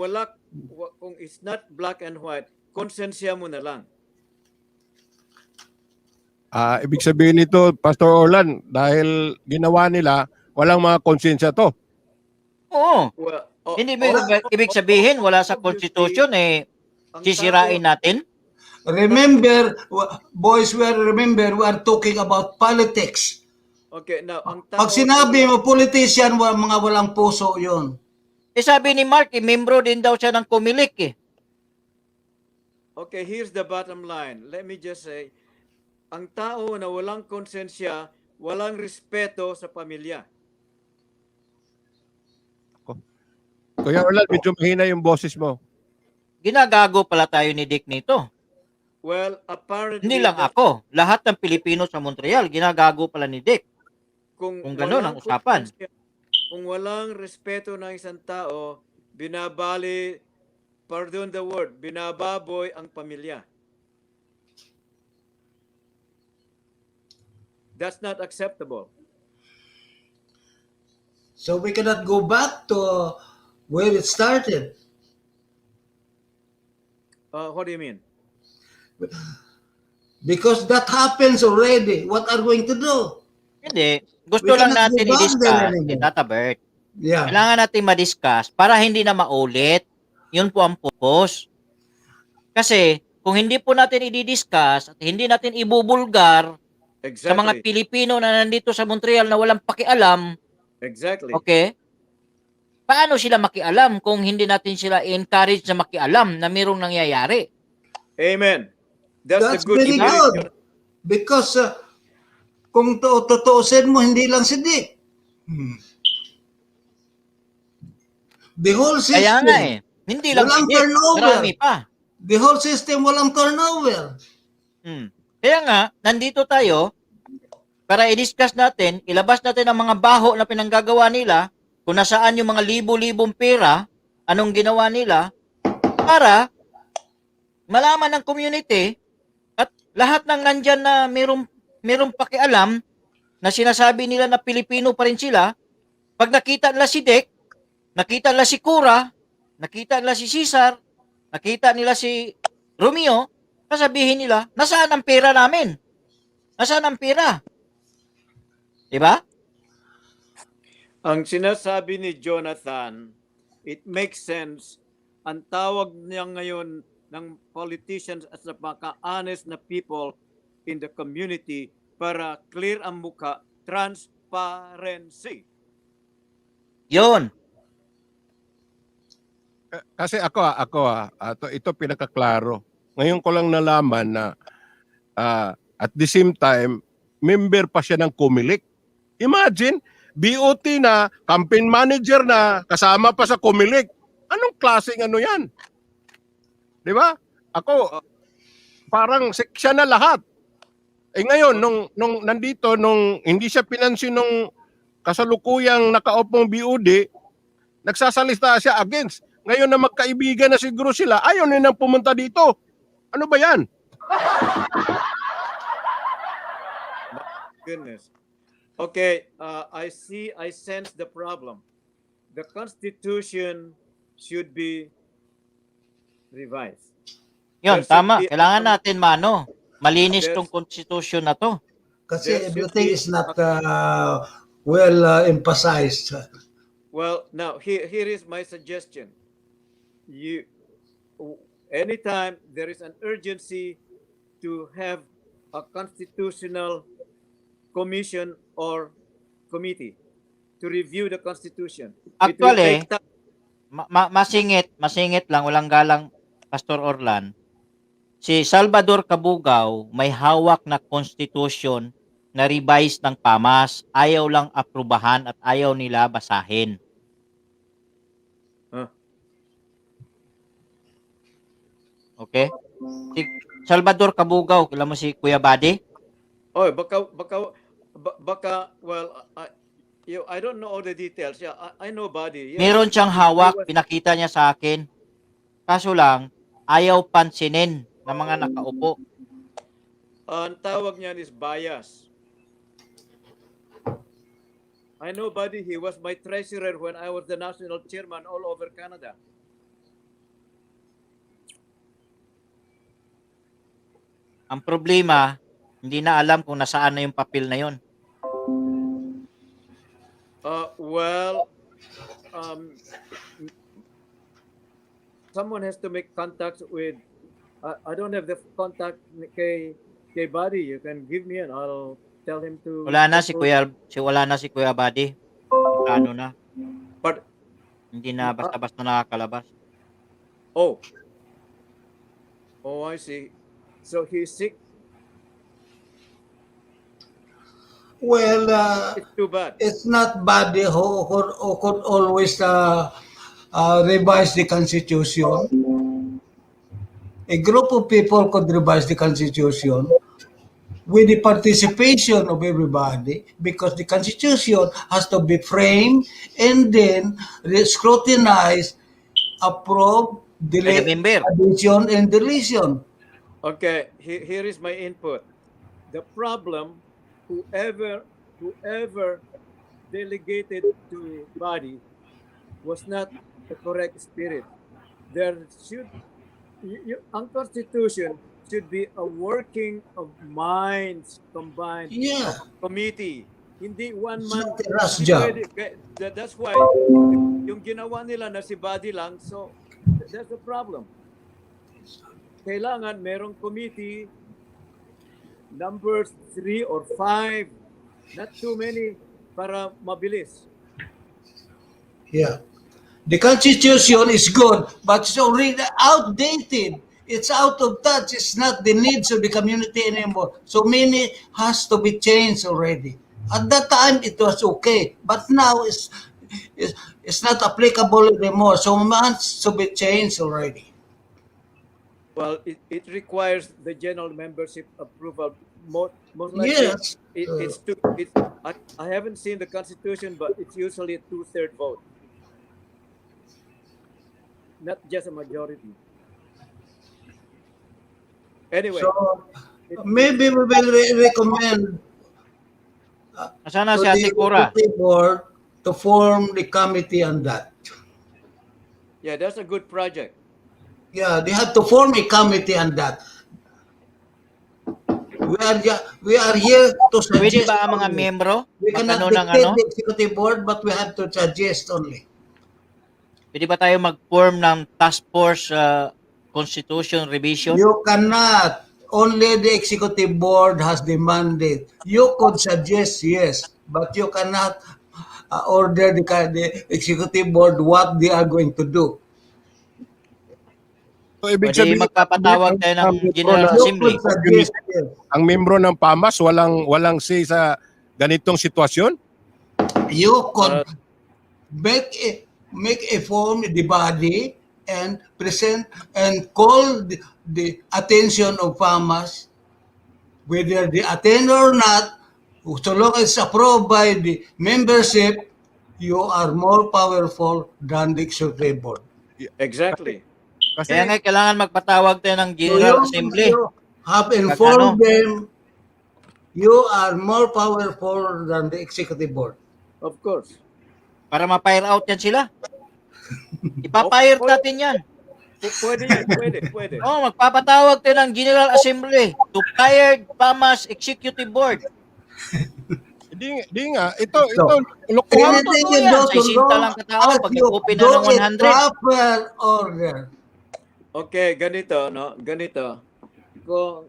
it's not black and white, konsensya mo na lang. Ibig sabihin nito, Pastor Orlan, dahil ginawa nila, walang mga konsensya to. Oo. Well, Hindi ibig sabihin, wala sa constitution, sisirain natin. remember, boys, remember, we are talking about politics. Okay, now ang tao, Pag sinabi mo, politician, mga walang puso yon. Sabi ni Mark, membro din daw siya ng Comelec . Okay, here's the bottom line. Let me just say, ang tao na walang konsensya, walang respeto sa pamilya. Kuya Orlan, medyo mahina yung boses mo. Ginagago pala tayo ni Dick nito. Well, apparently, Hindi lang ako. Lahat ng Pilipino sa Montreal, ginagago pala ni Dick. kung Kung ganun ang walang usapan. konsensya, kung walang respeto ng isang tao, pardon the word, binababoy ang pamilya. That's not acceptable. So we cannot go back to where it started. What do you mean? Because that happens already. What are we going to do? Hindi. Gusto We lang cannot natin go back there i-discuss, anymore. Tata Bert. Yeah. Kailangan natin ma-discuss para hindi na maulit. Yun po ang focus. Kasi kung hindi po natin i-discuss at hindi natin ibubulgar sa mga Exactly. Pilipino na nandito sa Montreal na walang pakialam, Exactly. okay? Paano sila makialam kung hindi natin sila i-encourage na makialam na mayroong nangyayari? Amen. That's the good very spirit. good. Because kung tutuusin mo, hindi lang si Dick. The whole system. Kaya nga hindi lang Walang si Dick, turnover. marami pa. The whole system walang turnover. Kaya nga, nandito tayo para i-discuss natin, ilabas natin ang mga baho na pinanggagawa nila, kung nasaan yung mga libo-libong pera, anong ginawa nila, para malaman ng community at lahat ng nandyan na mayroong pakialam na sinasabi nila na Pilipino pa rin sila, pag nakita nila si Dick, nakita nila si Cura, nakita nila si Cesar, nakita nila si Romeo, sasabihin nila, nasaan ang pera namin? Nasaan ang pera? Diba? Ang sinasabi ni Jonathan, it makes sense. Ang tawag niya ngayon ng politicians at sa honest na people in the community para clear ang mukha, transparency. Yun. Kasi ito pinakaklaro. Ngayon ko lang nalaman na at the same time, member pa siya ng Comelec. Imagine, BOT na, campaign manager na, kasama pa sa Comelec. Anong klaseng ano yan? Di ba? Ako, parang siya na lahat. Eh ngayon, nung nandito, nung hindi siya pinansin nung kasalukuyang nakaupong BOD, nagsasalita siya against. Ngayon na magkaibigan na siguro sila, ayaw nang pumunta dito. Ano ba yan? Goodness. Okay, I sense the problem. The Constitution should be revised. Yun, There should tama. be Kailangan natin malinis There's- tong konstitusyon na to. Kasi There should everything be- is not well emphasized. Well, now here is my suggestion. Anytime there is an urgency to have a constitutional commission or committee to review the Constitution. It will Actually, take time. masingit lang, walang galang, Pastor Orlan. Si Salvador Cabugao may hawak na constitution na revise ng FAMAS. Ayaw lang aprubahan at ayaw nila basahin. Huh. Okay? Si Salvador Cabugao, kilala mo si Kuya Buddy? Oh, baka, well, I don't know all the details. Yeah, I know Buddy. Yeah. Meron siyang hawak, pinakita niya sa akin. Kaso lang, ayaw pansinin ng mga nakaupo. Ang tawag niyan is bias. I know Buddy, he was my treasurer when I was the national chairman all over Canada. Ang problema, hindi na alam kung nasaan na yung papel na yon. Well, someone has to make contacts with. I don't have the contact kay Buddy. You can give me and I'll tell him to. Wala na si Kuya Buddy. Ano na, But hindi na basta-basta nakakalabas. oh, I see. So he's sick. Well, It's too bad. it's not body who could always revise the Constitution. A group of people could revise the Constitution with the participation of everybody, because the Constitution has to be framed and then scrutinized, approved, By the member. addition, and deletion. Okay, here is my input. The problem, whoever delegated to Body was not the correct spirit. There should, ang Constitution should be a working of minds combined Yeah. committee. Hindi one It's man. not a rush Hindi job. pwede. That's why yung ginawa nila na si Body lang, so that's the problem. Kailangan merong committee, numbers 3 or 5, not too many, para mabilis. Yeah. The Constitution is good, but it's already outdated. It's out of touch. It's not the needs of the community anymore. So many has to be changed already. At that time, it was okay, but now it's not applicable anymore. So much to be changed already. Well, it requires the general membership approval. Most likely, Yes. I haven't seen the Constitution, but it's usually a 2/3 vote. Not just a majority. Anyway, So maybe we will recommend Nasaan na to si Ate the Cora? executive board to form the committee on that. yeah, that's a good project. Yeah, they have to form a committee on that. We are here to Pwede suggest. ba ang mga only. miyembro We cannot magano ng dictate ano? the executive board, but we have to suggest only. Pwede ba tayo mag-form ng task force constitution revision? You cannot. Only the executive board has the mandate. You could suggest yes, but you cannot order the executive board what they are going to do. So, ibig Pwede sabihin, magpapatawag tayo ng General You Assembly. could suggest yes. ang membro ng FAMAS walang say sa ganitong sitwasyon? You could make a form the body and present and call the attention of FAMAS, whether they attend or not, so long as approved by the membership, you are more powerful than the executive board. Exactly. Kasi Kaya nga kailangan magpatawag tayo ng So General you, Assembly. you have informed them you are more powerful than the executive board. Of course. Para ma-fire out yan sila. Ipapire natin yan. Pwede yan. Pwede. Oh, magpapatawag tayo ng General Assembly to fire FAMAS Executive Board. di nga ito Kung lokohan totoo Anything you yan, do sa to isinta law, lang katao, as pag you nag-open na do ng it 100. proper order. Okay, ganito, no? Ganito. Kung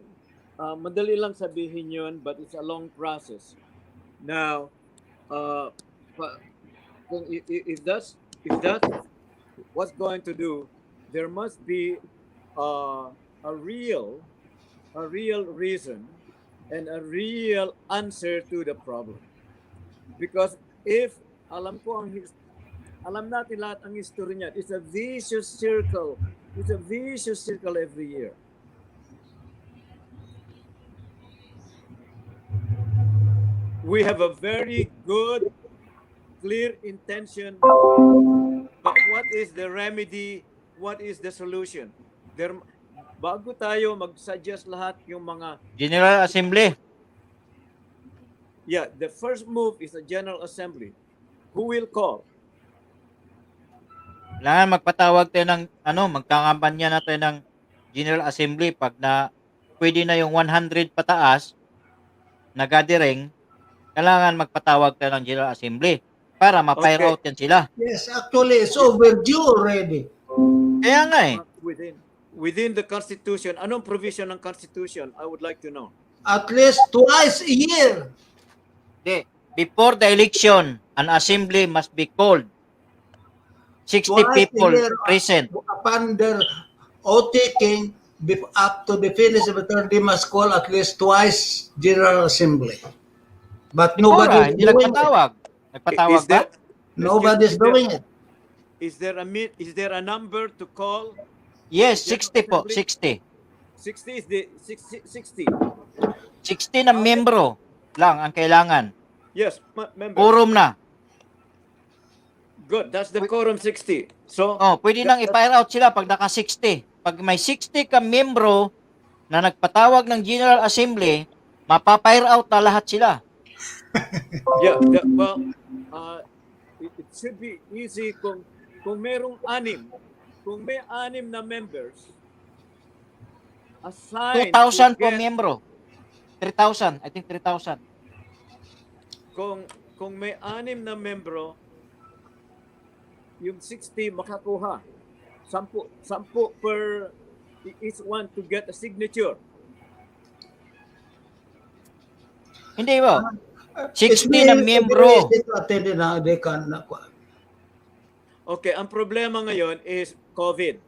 madali lang sabihin yun, but it's a long process. Now, if that's what's going to do, there must be a real reason and a real answer to the problem. Because if alam natin lahat ang history niyan, it's a vicious circle. It's a vicious circle every year. We have a very good, clear intention. But what is the remedy? What is the solution? Bago tayo mag-suggest lahat yung mga, General Assembly. the first move is a General Assembly. Who will call? Kailangan magpatawag tayo ng, magkakampanya na tayo ng General Assembly pag pwede na yung 100 pataas na gathering, kailangan magpatawag tayo ng General Assembly para ma-fire Okay. out yan sila. Yes, actually, it's overdue already. Kaya nga Within the Constitution, anong provision ng Constitution? I would like to know. At least twice a year. Before the election, an assembly must be called. 60 Twice people a year present. upon their oath taking up to the finish of the term, they must call at least twice General Assembly. But nobody is Hindi doing it. nagpatawag. Nagpatawag ba? Nobody's doing it. Is there a number to call? Yes, 60 po. 60. 60 is the 60. 60 na membro lang ang kailangan. Yes, member. Quorum na. Good. That's the quorum 60. So, Pwede nang i-fire out sila pag naka 60. Pag may 60 ka membro na nagpatawag ng General Assembly, mapa-fire out na lahat sila. it should be easy kung merong kung may 6 na members, assign 2,000 to po get- membro. 3,000. I think 3,000. kung may 6 na membro, yung 60 makakuha. 10 per each one to get a signature. Hindi ba? It's 60 na membro. easy to attend na they can. Okay, ang problema ngayon is COVID.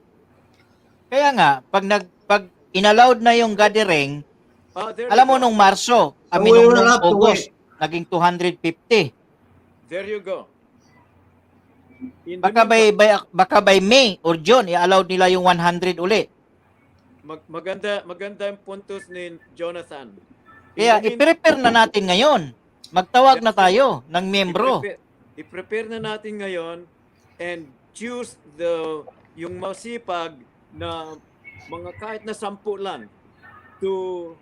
Kaya nga, pag inallowed na yung gathering, There alam you mo go. nung Marso, So we will nung have to August, naging 250. There you go. In the Baka by May or June, i-allowed nila yung 100 uli. maganda yung puntos ni Jonathan. Kaya i-prepare na natin ngayon. Magtawag na tayo ng membro. I-prepare na natin ngayon and choose yung masipag na mga kahit na 10 lang to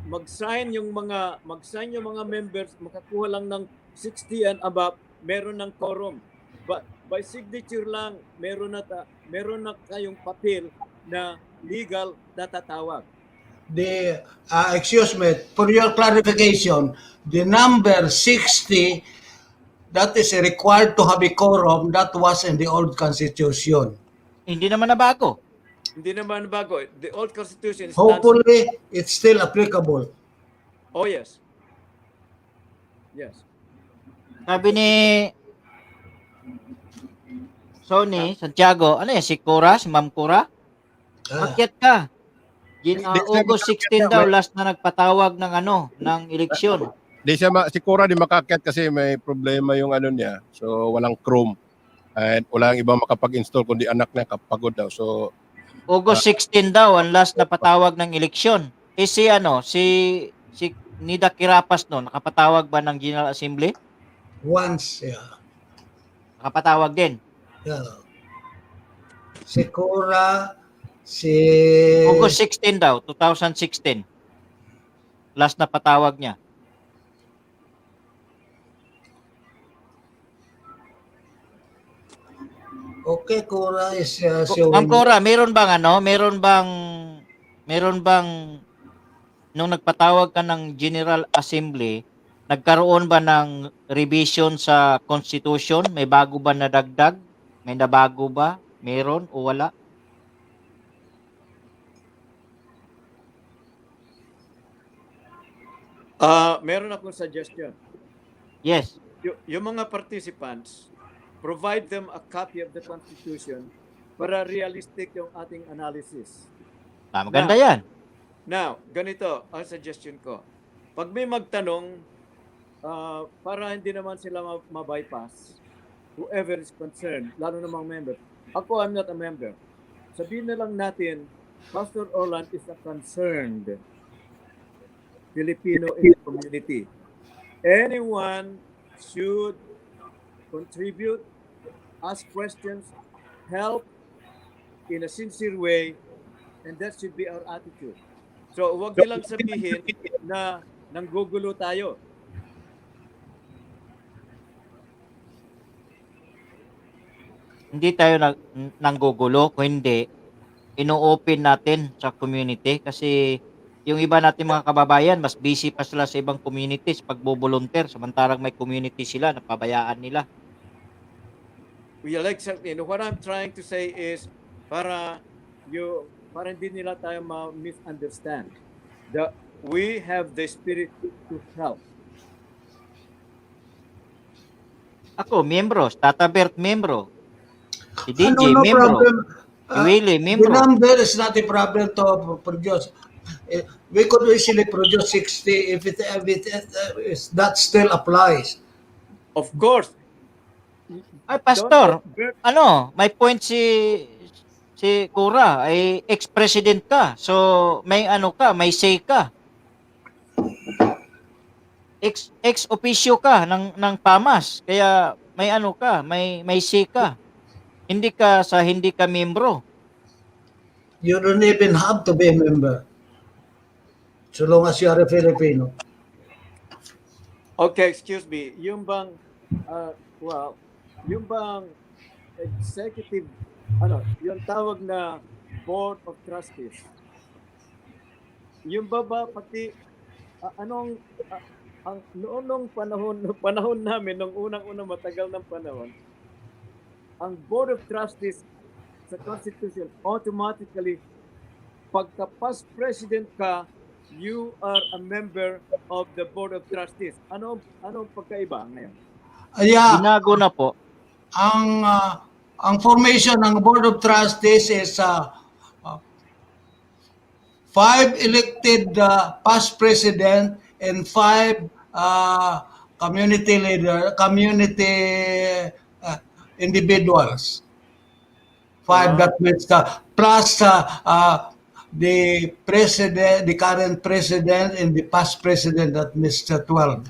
mag-sign yung mga members, makakuha lang ng 60 and above, meron ng quorum. But by signature lang, meron na kayong papel na legal na tatawag. Excuse me, for your clarification, the number 60 that is required to have a quorum that was in the old constitution. Hindi naman nabago. Hindi naman bago. The old constitution stands. Hopefully, it's still applicable. Oh, yes. Yes. Sabi ni Sony Santiago, ano yan, si Cora, si Ma'am Cora? Ah, Akyat ka. Di siya August makakyat 16 na, daw, may- last na nagpatawag ng ng eleksyon. Di siya si Cora di makakyat kasi may problema yung ano niya. So walang Chrome. At walang ibang makapag-install kundi anak niya kapagod daw. So August 16 daw, ang last na patawag ng eleksyon. Eh si Nida Kirapas no, nakapatawag ba ng General Assembly? once, yeah. Nakapatawag din. Yeah. Si Cora, si... August 16 daw, 2016. Last na patawag niya. Okay, Cora is Ma'am showing... Cora, meron bang nung nagpatawag ka ng General Assembly, nagkaroon ba ng revision sa Constitution? May bago ba na dagdag? May nabago ba? Meron o wala? Meron akong suggestion. Yes. Yung mga participants, provide them a copy of the Constitution para realistic yung ating analysis. Maganda yan. Now, ganito ang suggestion ko. Pag may magtanong, para hindi naman sila ma-bypass, whoever is concerned, lalo na mga member. Ako, I'm not a member. Sabihin na lang natin, Pastor Orland is a concerned Filipino in the community. Anyone should contribute, ask questions, help in a sincere way, and that should be our attitude. So, huwag nilang sabihin na nanggugulo tayo. Hindi tayo nanggugulo, kung hindi, ino-open natin sa community kasi yung iba natin mga kababayan, mas busy pa sila sa ibang communities pag volunteer samantarang may community sila, napabayaan nila. Well, exactly. And what I'm trying to say is para hindi nila tayo ma-misunderstand. We have the spirit to help. Ako, miyembro. Tata Bert, miyembro. Si DJ, no miyembro. problem. Si Willie, The miyembro. number is not a problem to produce. We could easily produce 60 if that still applies. Of course. Ay, Pastor, Don't get- may point si Cora, ay ex-president ka. So, may may say ka. Ex-officio ka ng FAMAS. Kaya may say ka. Hindi ka miyembro. You don't even have to be a member. So long as you are a Filipino. Okay, excuse me. Yung bang executive, yung tawag na Board of Trustees. Yung pati, noon nung panahon namin, nung unang-unang matagal ng panahon, ang Board of Trustees sa Constitution, automatically, pagka-past president ka, you are a member of the Board of Trustees. Anong pagkaiba ngayon? Yeah, Binago na po. ang formation ng Board of Trustees is 5 elected past president and 5 community individuals. 5 that means plus the president, the current president, and the past president, that means 12.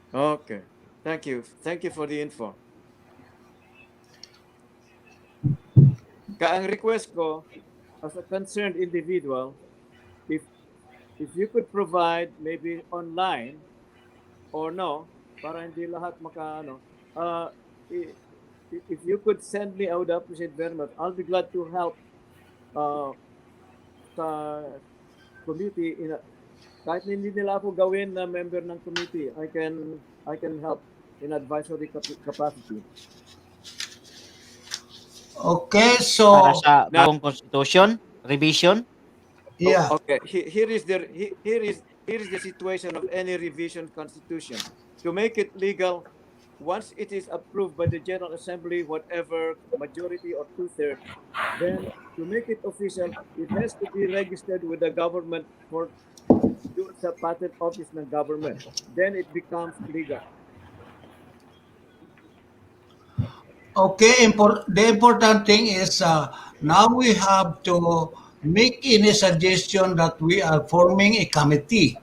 Okay. Thank you. Thank you for the info. Ang request ko, as a concerned individual, if you could provide maybe online or no, para hindi lahat if you could send me, I would appreciate very much. I'll be glad to help sa committee. Kahit hindi nila ako gawin na member ng committee, I can help in advisory capacity. Okay, Para so, sa Now, bagong constitution, revision. yeah. okay, here is the situation of any revision constitution. To make it legal, once it is approved by the General Assembly, whatever majority or two-thirds, then to make it official, it has to be registered with the government for doon sa patent office ng government. Then it becomes legal. Okay, the important thing is now we have to make any suggestion that we are forming a committee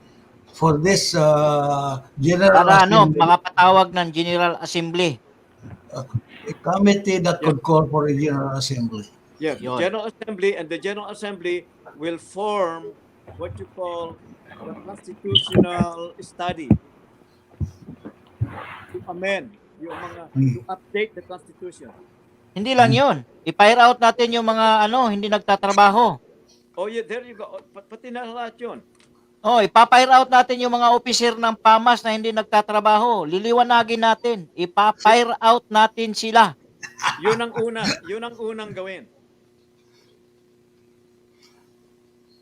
for this General Para ano, Assembly, makapatawag ng General Assembly. uh, a committee that Yeah. could call for a General Assembly. Yes, Yon. General Assembly, and the General Assembly will form what you call the constitutional study to amend yung mga to update the constitution. Hindi lang yon. I-fire out natin yung mga ano, hindi nagtatrabaho. Oh yeah, there you go. Pati na lahat yun. Oh, ipapa-fire out natin yung mga officer ng FAMAS na hindi nagtatrabaho. Liliwanagin natin. Ipa-fire out natin sila. Yun ang una. Yun ang unang gawin.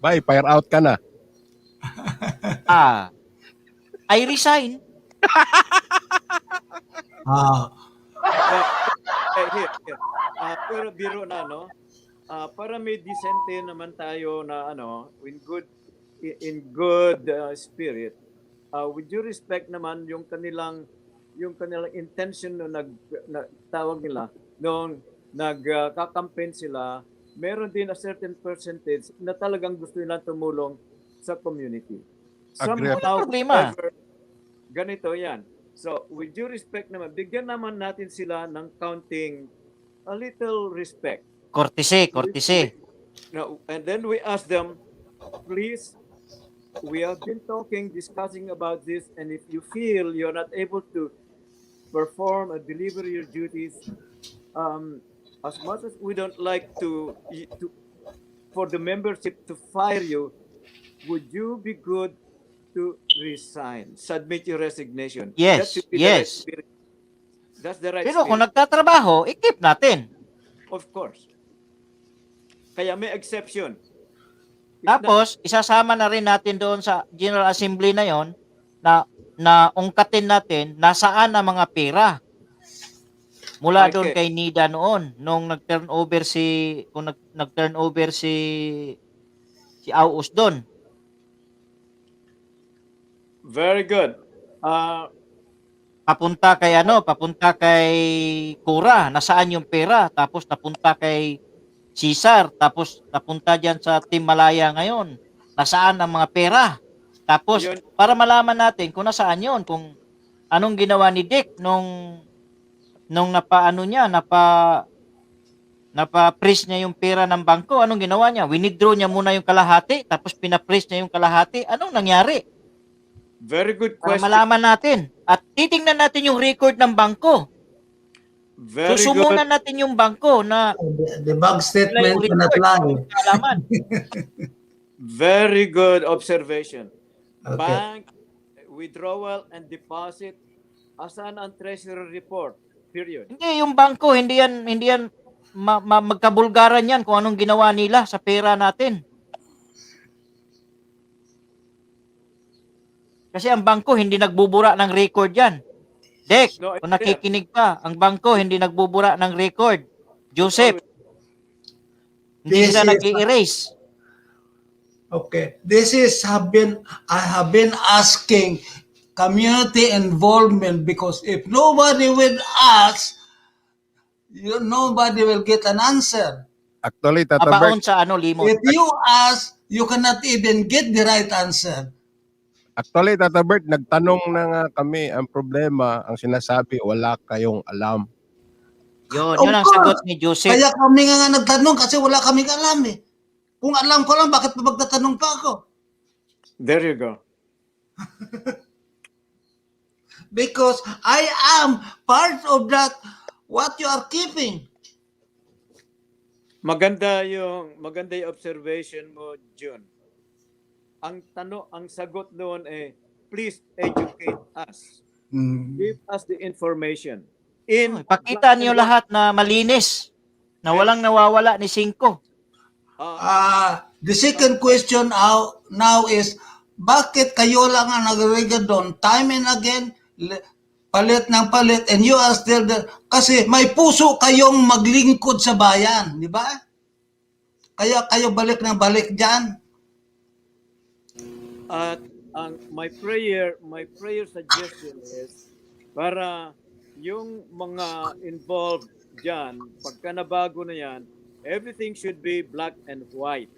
Bye, fire out ka na. Ah, I resign. Ah, Now, here. Pero biro na, no? Para may decente naman tayo na ano, in good spirit. With due respect naman yung kanilang intention no tawag nila nung nagka-campaign sila, meron din a certain percentage na talagang gusto nilang tumulong sa community. Agree. Ano problema? however, ganito yan. So, with due respect naman, bigyan naman natin sila ng counting a little respect. Kortese. No, and then we ask them, please, we have been discussing about this, and if you feel you're not able to perform or deliver your duties, as much as we don't like to for the membership to fire you, would you be good to resign? Submit your resignation. Yes, That should be the right yes. spirit. That's the right Pero kung spirit. nagtatrabaho, i-keep natin. Of course. Kaya may exception. It's Tapos, isasama na rin natin doon sa General Assembly na yon na ungkatin natin nasaan ang mga pera mula doon Okay. kay Nida noon nung nag-turn over si Auus doon. Very good. Papunta kay Kura, nasaan yung pera? Tapos napunta kay Cesar, tapos napunta diyan sa Team Malaya ngayon. Nasaan ang mga pera? Tapos Yun. para malaman natin kung nasaan yon, kung anong ginawa ni Dick nung napa-freeze niya yung pera ng bangko, anong ginawa niya? Withdraw niya muna yung kalahati, tapos pina-freeze niya yung kalahati. Anong nangyari? Very good Para question. malaman natin. At titingnan natin yung record ng bangko. Very Susumunan good. natin yung bangko na the bank statement cannot lie. Alaman. Very good observation. Okay. Bank withdrawal and deposit, asan ang treasury report? Period. Hindi, yung bangko, hindi yan magkabulgaran yan kung anong ginawa nila sa pera natin. Kasi ang bangko hindi nagbubura ng record yan. Dek, No, kung nakikinig ka, ang bangko hindi nagbubura ng record. Joseph, hindi This sila is- nag-i-erase. Okay. I have been asking community involvement because if nobody will ask, nobody will get an answer. Actually, Tata Mabaon Bert, sa limot. If you ask, you cannot even get the right answer. nagtanong na nga kami. Ang problema, ang sinasabi, wala kayong alam. Yun Of ang course. sagot ni Joseph. Kaya kami nga nagtanong kasi wala kaming alam eh. Kung alam ko lang, bakit pa magtatanong pa ako? there you go. Because I am part of that, what you are keeping. Maganda yung observation mo, June. Ang sagot doon please educate us. Give us the information. In Pakita black and niyo white. lahat na malinis, na walang nawawala ni 5. The second question now is, bakit kayo lang ang nagregadon time and again, palit ng palit, and you are still there? Kasi may puso kayong maglingkod sa bayan, di ba? Kaya kayo balik ng balik dyan. At my prayer suggestion is para yung mga involved dyan, pagka nabago na yan, everything should be black and white.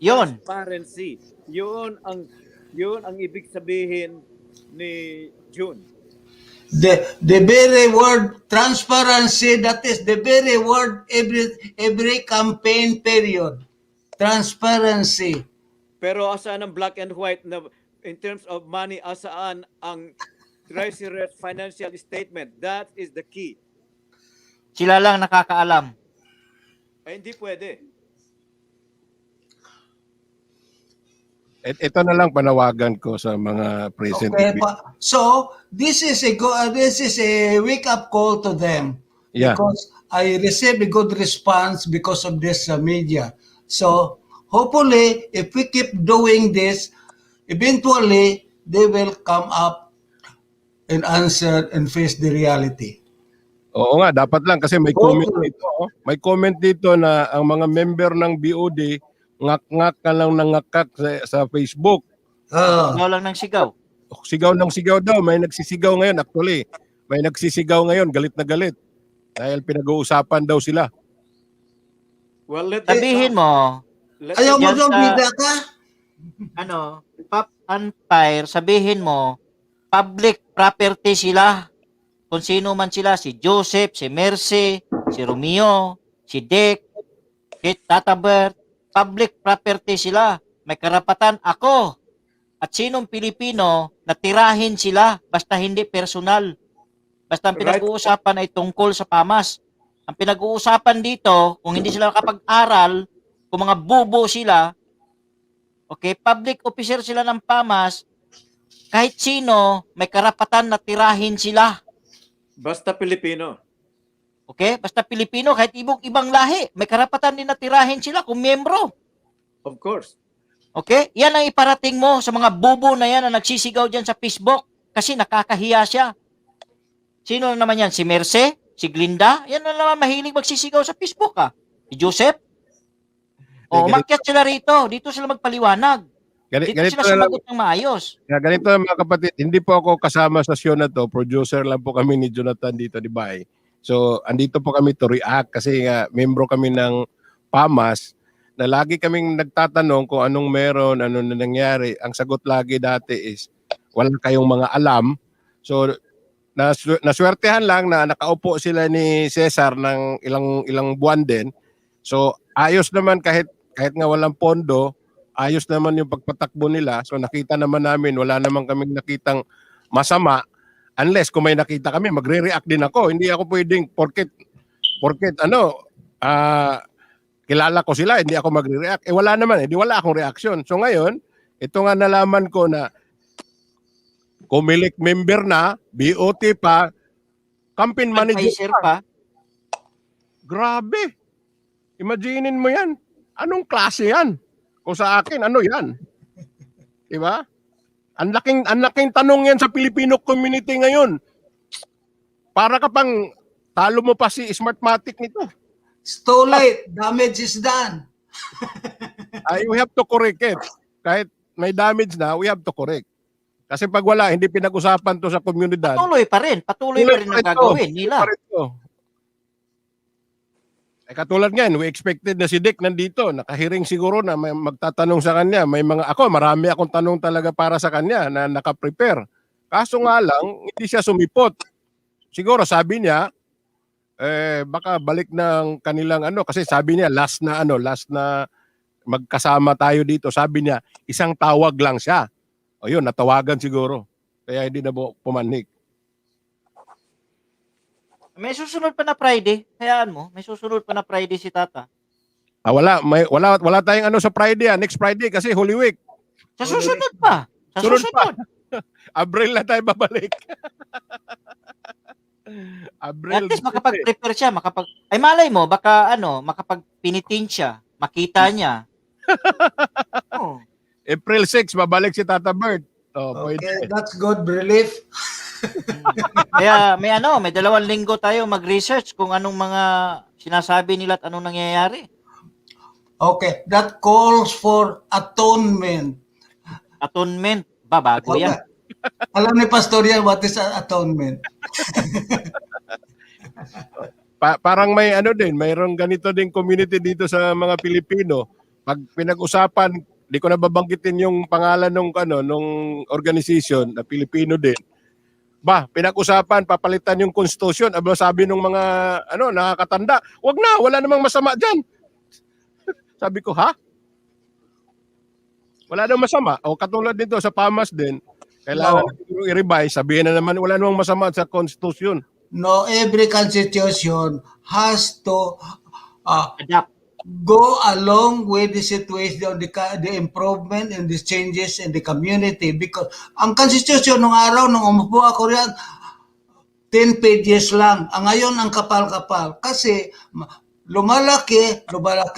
Yon. Transparency. Yun ang ibig sabihin ni June. The very word transparency, that is the very word every campaign period. Transparency. Pero asaan ang black and white na in terms of money, asaan ang treasurer's financial statement? That is the key. Sila lang nakakaalam. Ay, hindi pwede. Ito na lang panawagan ko sa mga present. Okay, so this is a wake up call to them. Yeah. Because I received a good response because of this media. So hopefully, if we keep doing this, eventually they will come up and answer and face the reality. Oo nga, dapat lang kasi may comment dito. May comment dito na ang mga member ng BOD ngak-ngak ka lang nangakak sa Facebook. Sigaw lang ng sigaw. Sigaw ng sigaw daw. May nagsisigaw ngayon actually. May nagsisigaw ngayon, galit na galit. Dahil pinag-uusapan daw sila. Well, Sabihin mo, Ayaw mo Yan daw sa- bida ka? Pop umpire, sabihin mo, public property sila. Kung sino man sila, si Joseph, si Mercy, si Romeo, si Dick, si Tata Bert, public property sila. May karapatan ako at sinong Pilipino na tirahin sila basta hindi personal. Basta ang Right. pinag-uusapan ay tungkol sa FAMAS. Ang pinag-uusapan dito, kung hindi sila nakapag-aral, kung mga bubo sila, okay, public officer sila ng FAMAS, kahit sino, may karapatan na tirahin sila. Basta Pilipino. Okay? Basta Pilipino, kahit ibang lahi, may karapatan din na tirahin sila kung miyembro. Of course. Okay? Yan ang iparating mo sa mga bubo na yan na nagsisigaw dyan sa Facebook kasi nakakahiya siya. Sino na naman yan? Si Merce? Si Glinda? Yan na naman mahilig magsisigaw sa Facebook Si Joseph? O, umakyat sila rito. Dito sila magpaliwanag. Dito Ganito sila na lang. sumagot ng maayos. Ganito mga kapatid, hindi po ako kasama sa show na to. Producer lang po kami ni Jonathan dito, di ba? So, andito po kami to react kasi nga membro kami ng FAMAS na lagi kaming nagtatanong kung anong meron, ano na nangyari. Ang sagot lagi dati is, wala kayong mga alam. So, naswertehan lang na nakaupo sila ni Cesar ng ilang buwan din. So, ayos naman kahit nga walang pondo, ayos naman yung pagpatakbo nila. So, nakita naman namin, wala naman kaming nakitang masama. Unless kung may nakita kami, magre-react din ako. Hindi ako pwedeng porket kilala ko sila, hindi ako magre-react. Wala naman, hindi wala akong reaction. So ngayon, ito nga nalaman ko na Comelec member na, BOT pa, campaign manager Advisor pa. pa. Grabe. Imaginin mo yan. Anong klase yan? Kung sa akin, ano yan? Diba? Ang laking tanong yan sa Filipino community ngayon. Para ka pang talo mo pa si Smartmatic nito. It's too late. Damage is done. We have to correct it. Kahit may damage na, we have to correct. Kasi pag wala, hindi pinag-usapan to sa komunidad. Patuloy pa rin ang gagawin nila. Katulad ngayon, we expected na si Dick nandito, nakahiring siguro na may magtatanong sa kanya. Marami akong tanong talaga para sa kanya na nakaprepare. Kaso nga lang, hindi siya sumipot. Siguro sabi niya, baka balik ng kanilang kasi sabi niya last na magkasama tayo dito, sabi niya isang tawag lang siya. O yun, natawagan siguro. Kaya hindi na pumanik. May susunod pa na Friday. Hayaan mo, may susunod pa na Friday si Tata. Wala tayong sa Friday, next Friday kasi Holy Week. Sa susunod pa. Sa Sunod susunod. Abril na tayo babalik. At Abril least 20. makapag-prepare siya, ay malay mo, baka makapag-pinitin siya, makita niya. Oh. April 6, babalik si Tata Bert. Oh, Okay, pwede. that's good relief. Kaya may 2 linggo tayo mag-research kung anong mga sinasabi nila at anong nangyayari. Okay, that calls for atonement. Atonement, bago yan. Alam ni Pastor yan, what is atonement? Parang may mayroong ganito ding community dito sa mga Pilipino. Pag pinag-usapan, di ko na babanggitin yung pangalan nung organization na Pilipino din. Pinag-usapan, papalitan yung konstitusyon. Sabi nung mga nakakatanda, wag na, wala namang masama diyan. Sabi ko, ha? Wala namang masama. O katulad dito sa FAMAS din, kailangan i-revise, sabihin na naman wala namang masama sa konstitusyon. No, every constitution has to Adapt. go along with the situation, the improvement and the changes in the community. Because ang constitution nung araw, nung umupo ako riyan, 10 pages lang. Ang ngayon, ang kapal-kapal. Kasi lumalaki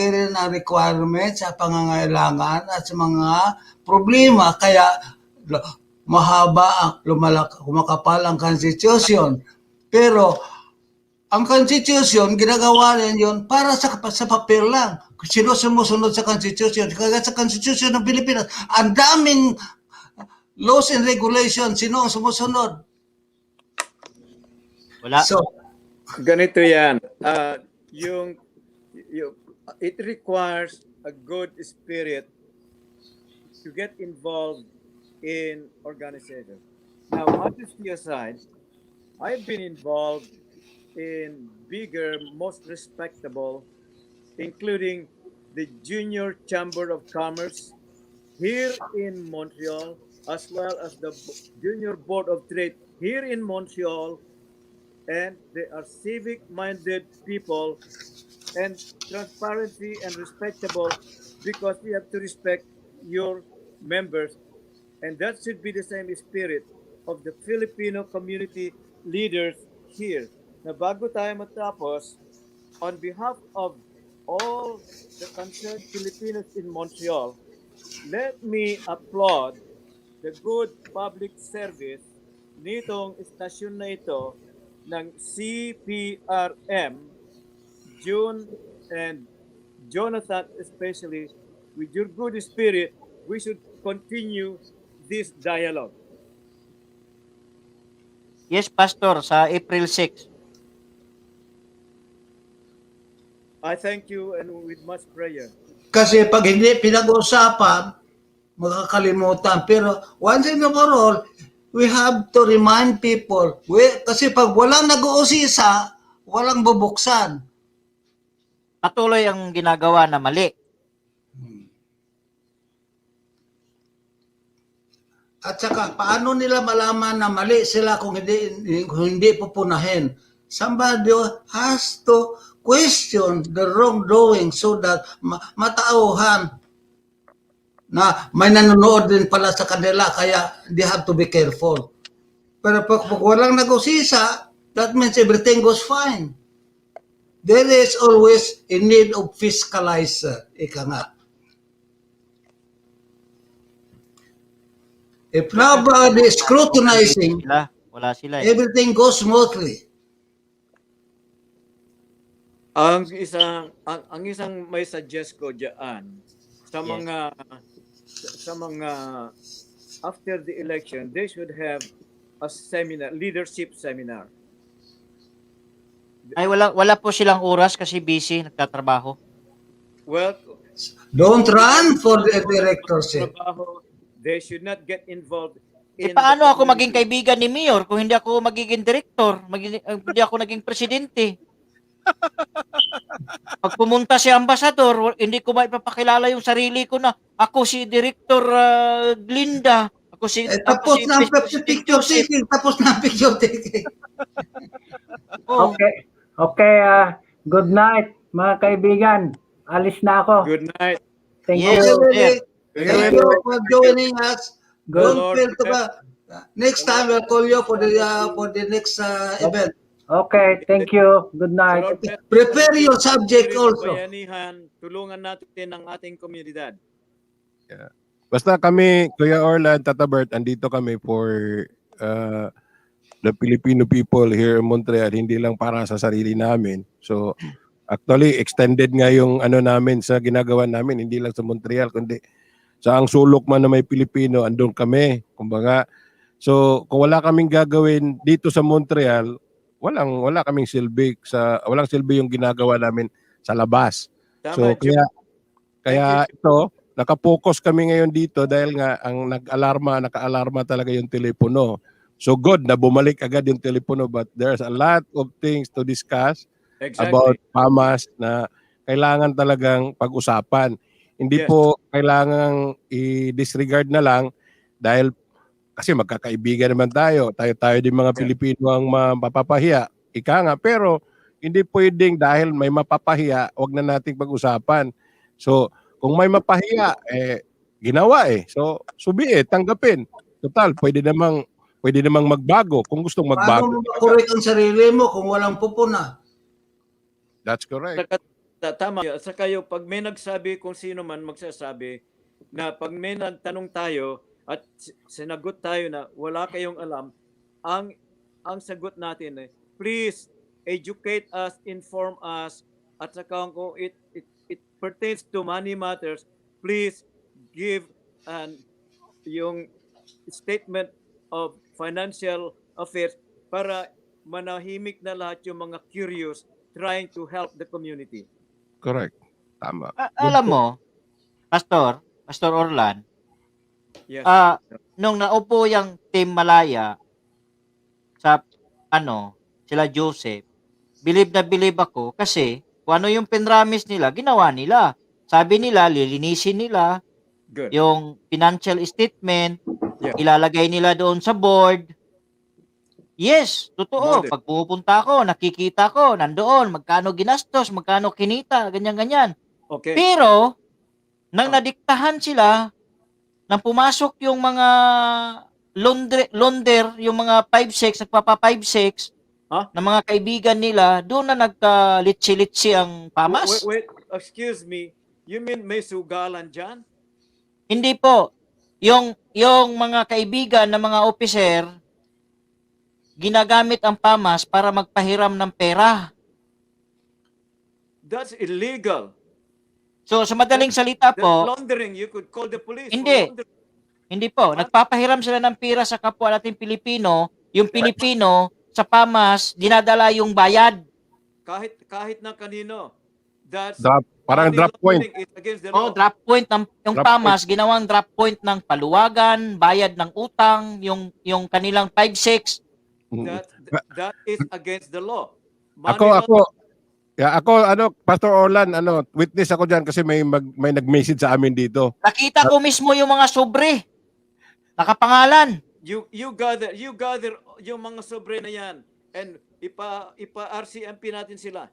rin ang requirements sa pangangailangan at sa mga problema. Kaya mahaba, kumakapal ang constitution. Pero ang Constitution, ginagawa rin yun para sa papel lang. Sino sumusunod sa Constitution? Kaya sa Constitution ng Pilipinas, ang daming laws and regulations. Sino ang sumusunod? Wala. So, Ganito yan. It requires a good spirit to get involved in organization. Now, modesty aside, I've been involved in bigger, most respectable, including the Junior Chamber of Commerce here in Montreal, as well as the Junior Board of Trade here in Montreal. And they are civic-minded people and transparency and respectable, because we have to respect your members. And that should be the same spirit of the Filipino community leaders here. Na bago tayo matapos, on behalf of all the concerned Filipinos in Montreal, let me applaud the good public service nitong istasyon na ito ng CPRM, June and Jonathan especially. With your good spirit, we should continue this dialogue. Yes, Pastor, sa April 6. I thank you, and with much prayer. kasi pag hindi pinag-uusapan, makakalimutan. Pero once and for all, we have to remind people. Kasi pag walang nag-uusisa, walang bubuksan. Patuloy ang ginagawa na mali. At saka, paano nila malaman na mali sila kung hindi pupunahin? Somebody has to question the wrongdoing so that matauhan na may nanonood din pala sa kanila, kaya they have to be careful. Pero pag walang nag-usisa, that means everything goes fine. There is always a need of fiscalizer. Ika nga. If nobody is scrutinizing, Wala sila. everything goes smoothly. Ang isang may suggest ko diyan sa mga after the election, they should have a seminar, leadership seminar. Ay, wala po silang oras kasi busy, nagtatrabaho. Well, Don't run for the directorship. they should not get involved Paano the ako maging community. kaibigan ni Mayor kung hindi ako magiging director, hindi ako naging presidente? Pag pumunta si ambasador, hindi ko maipapakilala yung sarili ko na ako si Director Glinda. Ako si Tapos na ang picture taking. Tapos na ang picture taking. Oh. Okay, good night mga kaibigan. Alis na ako. Good night. Thank Yes. you. Thank you for joining us. Good. Don't fail to Next time, I'll call you for the next event. Okay, thank you. Good The night. Lord bless Prepare you. your subject Spirit ng also. bayanihan, tulungan natin ang ating komunidad. Yeah. Basta kami, Kuya Orlan, Tata Bert, andito kami for the Filipino people here in Montreal, hindi lang para sa sarili namin. So, actually, extended nga yung ano namin sa ginagawa namin, hindi lang sa Montreal, kundi sa ang sulok man na may Pilipino, andun kami. Kumbaga, so kung wala kaming gagawin dito sa Montreal, wala kaming walang silbi yung ginagawa namin sa labas. So Tama, Joe. Thank you, kaya Joe. ito, nakapokus kami ngayon dito dahil nga ang naka-alarma talaga yung telepono. So good na bumalik agad yung telepono, but there's a lot of things to discuss about Exactly. FAMAS na kailangan talagang pag-usapan. Hindi Yes. po kailangang i-disregard na lang dahil kasi magkakaibigan naman tayo. Tayo din mga Yeah. Pilipino ang mapapahiya. Ika nga, pero hindi pwedeng dahil may mapapahiya, wag na nating pag-usapan. So, kung may mapahiya, ginawa eh. So, tanggapin. Total, pwede namang magbago kung gustong Paano magbago. mo makorek ang sarili mo kung walang pupuna? That's correct. Tama. At saka yung pag may nagsabi, kung sino man magsasabi, na pag may nagtanong tayo at sinagot tayo na wala kayong alam, ang sagot natin please educate us, inform us, at saka kung it pertains to money matters, please give yung statement of financial affairs para manahimik na lahat yung mga curious trying to help the community. Correct. Tama. Alam mo, Pastor Orlan, Yes. nung naupo yung Team Malaya sa sila Joseph, bilib na bilib ako kasi kung ano yung pinramis nila, ginawa nila. Sabi nila, lilinisin nila Good. yung financial statement, Yeah. ilalagay nila doon sa board. Yes, totoo. Model. Pag pupunta ako, nakikita ko, nandoon, magkano ginastos, magkano kinita, ganyan-ganyan. Okay. Pero, nang Oh. nadiktahan sila, nang pumasok yung mga londer, yung mga 5-6, nagpapa 5-6, na mga kaibigan nila, doon na nagka-litsi-litsi ang FAMAS. Wait, excuse me. You mean may sugalan dyan? Hindi po. Yung mga kaibigan ng mga officer, ginagamit ang FAMAS para magpahiram ng pera. That's illegal. So, sa madaling salita That's po, laundering. You could call the police Hindi. for laundering. hindi po. Nagpapahiram sila ng pera sa kapwa nating Pilipino. Yung Pilipino, sa FAMAS, dinadala yung bayad. Kahit na kanino. That's Parang money drop point. laundering is against the O, law. drop point ng yung Drop FAMAS, ginawang drop point ng paluwagan, bayad ng utang, yung kanilang 5-6. That is against the law. Pastor Orlan, witness ako diyan kasi may nag-message sa amin dito. Nakita ko mismo yung mga sobre. Nakapangalan. You gather yung mga sobre na yan and ipa-RCMP natin sila.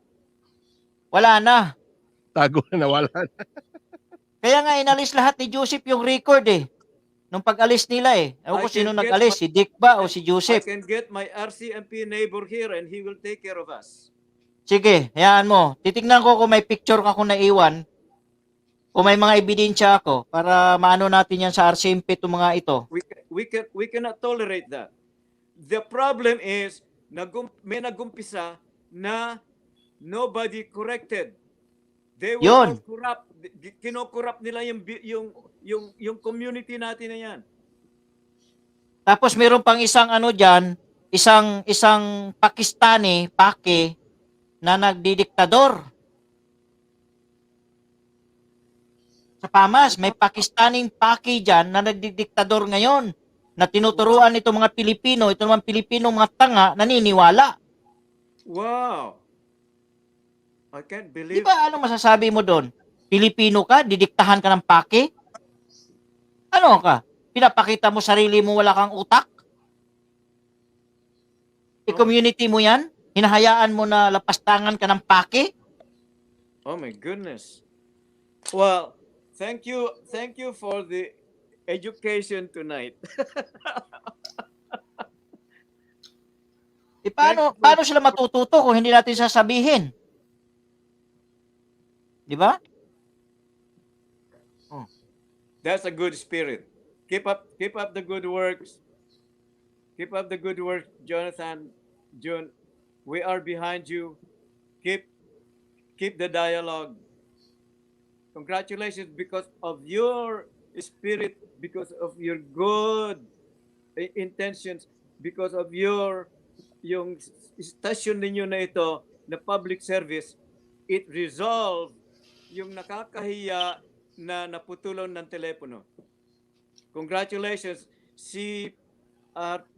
Wala na. Tago na nawala. Kaya nga inalis lahat ni Joseph yung record nung pag-alis nila Ewan ko sino nag-alis, si Dick ba o si I Joseph? can get my RCMP neighbor here and he will take care of us. Sige, hayaan mo. Titignan ko kung may picture ka kung naiwan. Kung may mga ebidensya ako para maano natin yan sa RCMP itong mga ito. We cannot tolerate that. The problem is may nagumpisa na nobody corrected. They were all corrupt. Kinokorrupt nila yung community natin na yan. Tapos meron pang isang diyan, isang Pakistani, Paki, na nagdidiktador. Sa FAMAS, may Pakistaning Paki diyan na nagdidiktador ngayon na tinuturuan itong mga Pilipino, itong mga Pilipino mga tanga, naniniwala. Wow. I can't believe. Di ba anong masasabi mo doon? Pilipino ka, didiktahan ka ng Paki? Ano ka? Pinapakita mo sarili mo wala kang utak? I-community mo yan? Hinahayaan mo na lapastangan ka ng Paki? Oh my goodness. Well, thank you for the education tonight. paano sila matututo kung hindi natin sasabihin? Di ba? That's a good spirit. Keep up the good works. Keep up the good work, Jonathan, June. We are behind you. Keep the dialogue. Congratulations because of your spirit, because of your good intentions, because of yung station ninyo na ito na public service, it resolved yung nakakahiya na naputulan ng telepono. Congratulations, CRMP.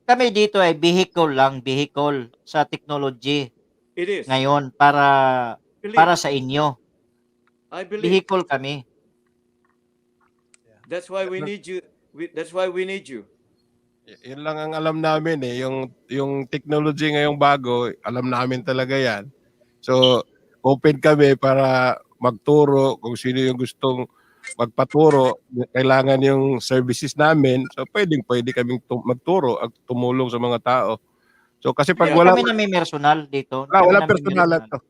Kami dito ay vehicle sa technology It is. ngayon para sa inyo. I believe. Vehicle kami. That's why we need you. That's why we need you. Yun lang ang alam namin eh. Yung technology ngayong bago, alam namin talaga yan. So, open kami para magturo kung sino yung gustong magpaturo. Kailangan yung services namin. So, pwede kaming magturo at tumulong sa mga tao. So, kasi pag Yeah. Kami na may personal dito. wala personal to.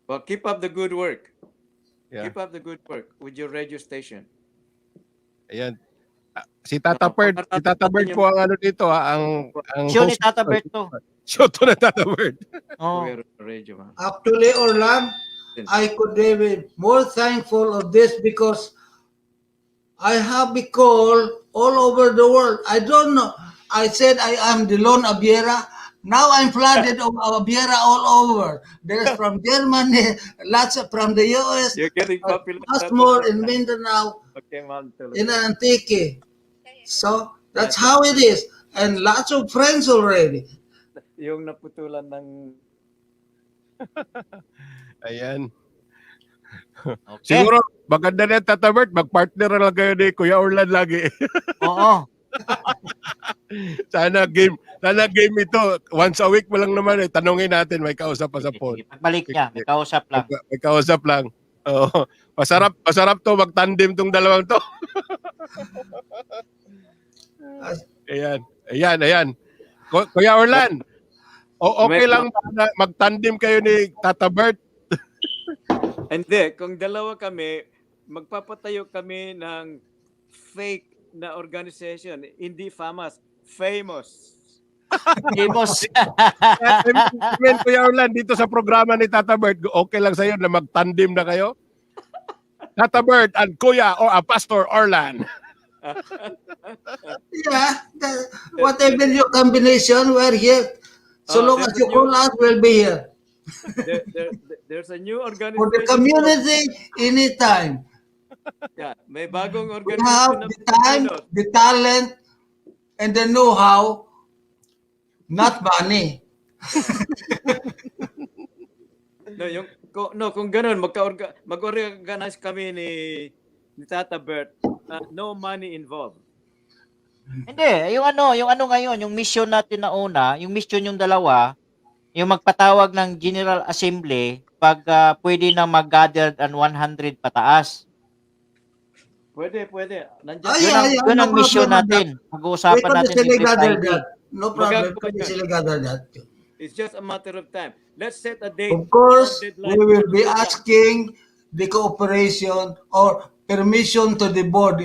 Well, keep up the good work. Yeah. Keep up the good work with your radio station. Ayan. Si Tata Bird po ang ano dito ang Show ni host. Tata Bert to. Show to na Tata Bird. Oh. Radio, man. Actually, Orlan, I could be more thankful of this because I have a call all over the world. I don't know. I said I am the lone Abiera. Now I'm flooded of Abiera all over. There's from Germany, lots from the US, You're getting popular. much more in Mindanao, Okay, man. in Antique. So that's how it is. And lots of friends already. Yung naputulan ng... Ayan. Okay. Siguro maganda na Tata Bird, mag-partner na lang kayo ni Kuya Orlan lagi. Oo. Sana game ito. Once a week mo lang naman eh. Tanungin natin, may kausap pa sa phone. Pagbalik niya, may kausap lang. May kausap lang. Oo. Masarap to, mag-tandem tong dalawang to. Ayan. Kuya Orlan, okay lang ba na mag-tandem kayo ni Tata Bert? Hindi, kung dalawa kami, magpapatayo kami ng fake na organization, hindi FAMAS, famous. Famous. Kuya Orlan, dito sa programa ni Tata Bert, okay lang sa'yo na mag-tandem na kayo? Tata Bert and Kuya or Pastor Orlan. Yeah, whatever your combination, we're here. So long as you call us, we'll be here. There's a new organization. For the community, anytime. Yeah, may bagong We organization. have the time, the talent, and the know-how, not money. Kung ganun, mag-organize kami ni Tata Bert, no money involved. Hindi, yung ano ngayon, yung mission natin na una, yung mission yung dalawa, yung magpatawag ng General Assembly pag pwede na mag-gather ang 100 pataas. Pwede. Nandiyan. Yun ang mission natin. Pag-uusapan natin every Friday. No problem. Sila gather that. It's just a matter of time. Let's set a date. Of course, Deadline. we will be asking the cooperation or permission to the board.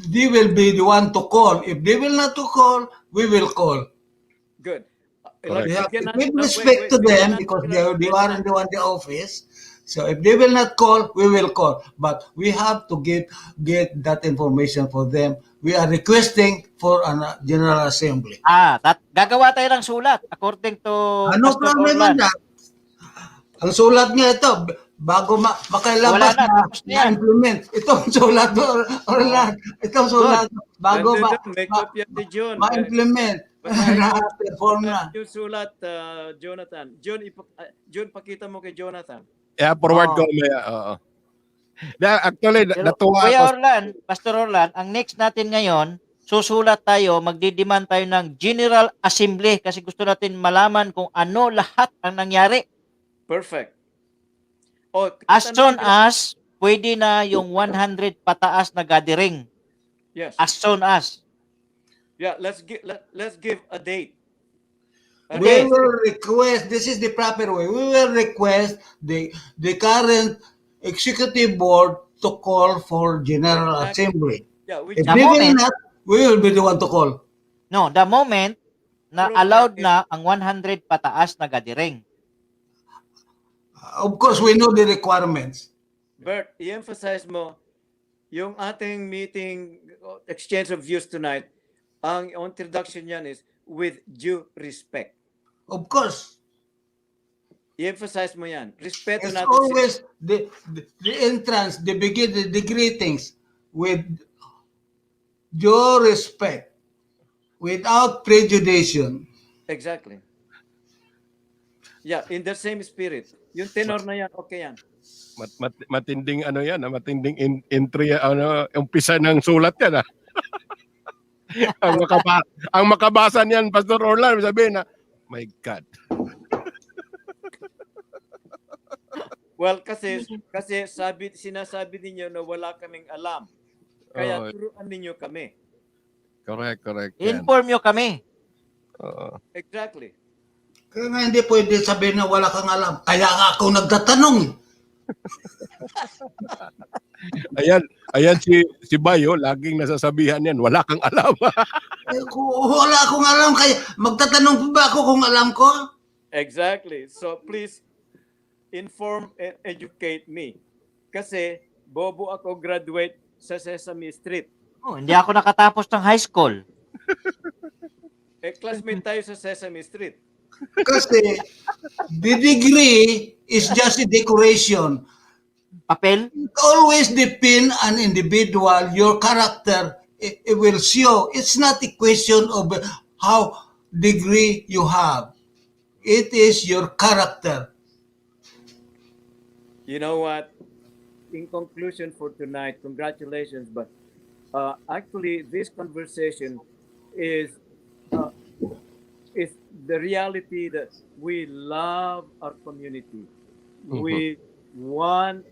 They will be the one to call. If they will not to call, we will call. Good. We have to give respect to them because they are the one in the office. So if they will not call, we will call. But we have to get that information for them. We are requesting for a General Assembly. Gagawa tayo ng sulat according to Ano Pastor problema Orlan. na? Ang sulat niya ito, bago makailabas Wala na, tapos na yan. implement. Itong sulat mo, Orlan. Itong sulat mo, bago May kopya si John. ma-implement. Perform na. Yung sulat, Jonathan. John, pakita mo kay Jonathan. Yeah, forward ko maya. Oo. Actually, natuwa Kuya ako. Orlan, Pastor Orlan, ang next natin ngayon, susulat tayo, magdidemand tayo ng General Assembly kasi gusto natin malaman kung ano lahat ang nangyari. Perfect. As soon as pwede na yung 100 pataas na gathering. Yes. As soon as. Yeah, let's give a date. A We Okay. date. will request, this is the proper way, we will request the current executive board to call for General Exactly. Assembly. Yeah, we If The just they will moment, not, we will be the one to call. no, the moment na prove allowed natin. na ang 100 pataas na gathering. Of course, we know the requirements. Bert, i-emphasize mo yung ating meeting exchange of views tonight. Ang introduction niyan is with due respect. Of course, I-emphasize mo yan. Respeto it's natin sila. always the entrance, the begin, the greetings with due respect, without prejudice. Exactly. Yeah, in the same spirit. Yung tenor na yan, okay yan. Matinding ano yan, matinding entry, umpisa ng sulat yan. Ang makabasa niyan, Pastor Orlan, sabihin na, my God. Well, kasi sinasabi ninyo na wala kaming alam. Kaya Oo. turuan ninyo kami. Correct yan. Inform nyo kami. Oo. Exactly. Kaya nga hindi pwede sabihin na wala kang alam. Kaya nga ako nagtatanong. Ayan si Bayo, laging nasasabihan yan, wala kang alam. Wala akong alam. Kaya magtatanong pa ba ako kung alam ko? Exactly. So please inform and educate me. Kasi bobo ako graduate sa Sesame Street. Oh, hindi ako nakatapos ng high school. Classmate tayo sa Sesame Street. Kasi the degree is just a decoration. Papel? It always depend on individual, your character, it will show. It's not a question of how degree you have. It is your character. You know what? In conclusion for tonight, congratulations. But actually, this conversation is the reality that we love our community. We want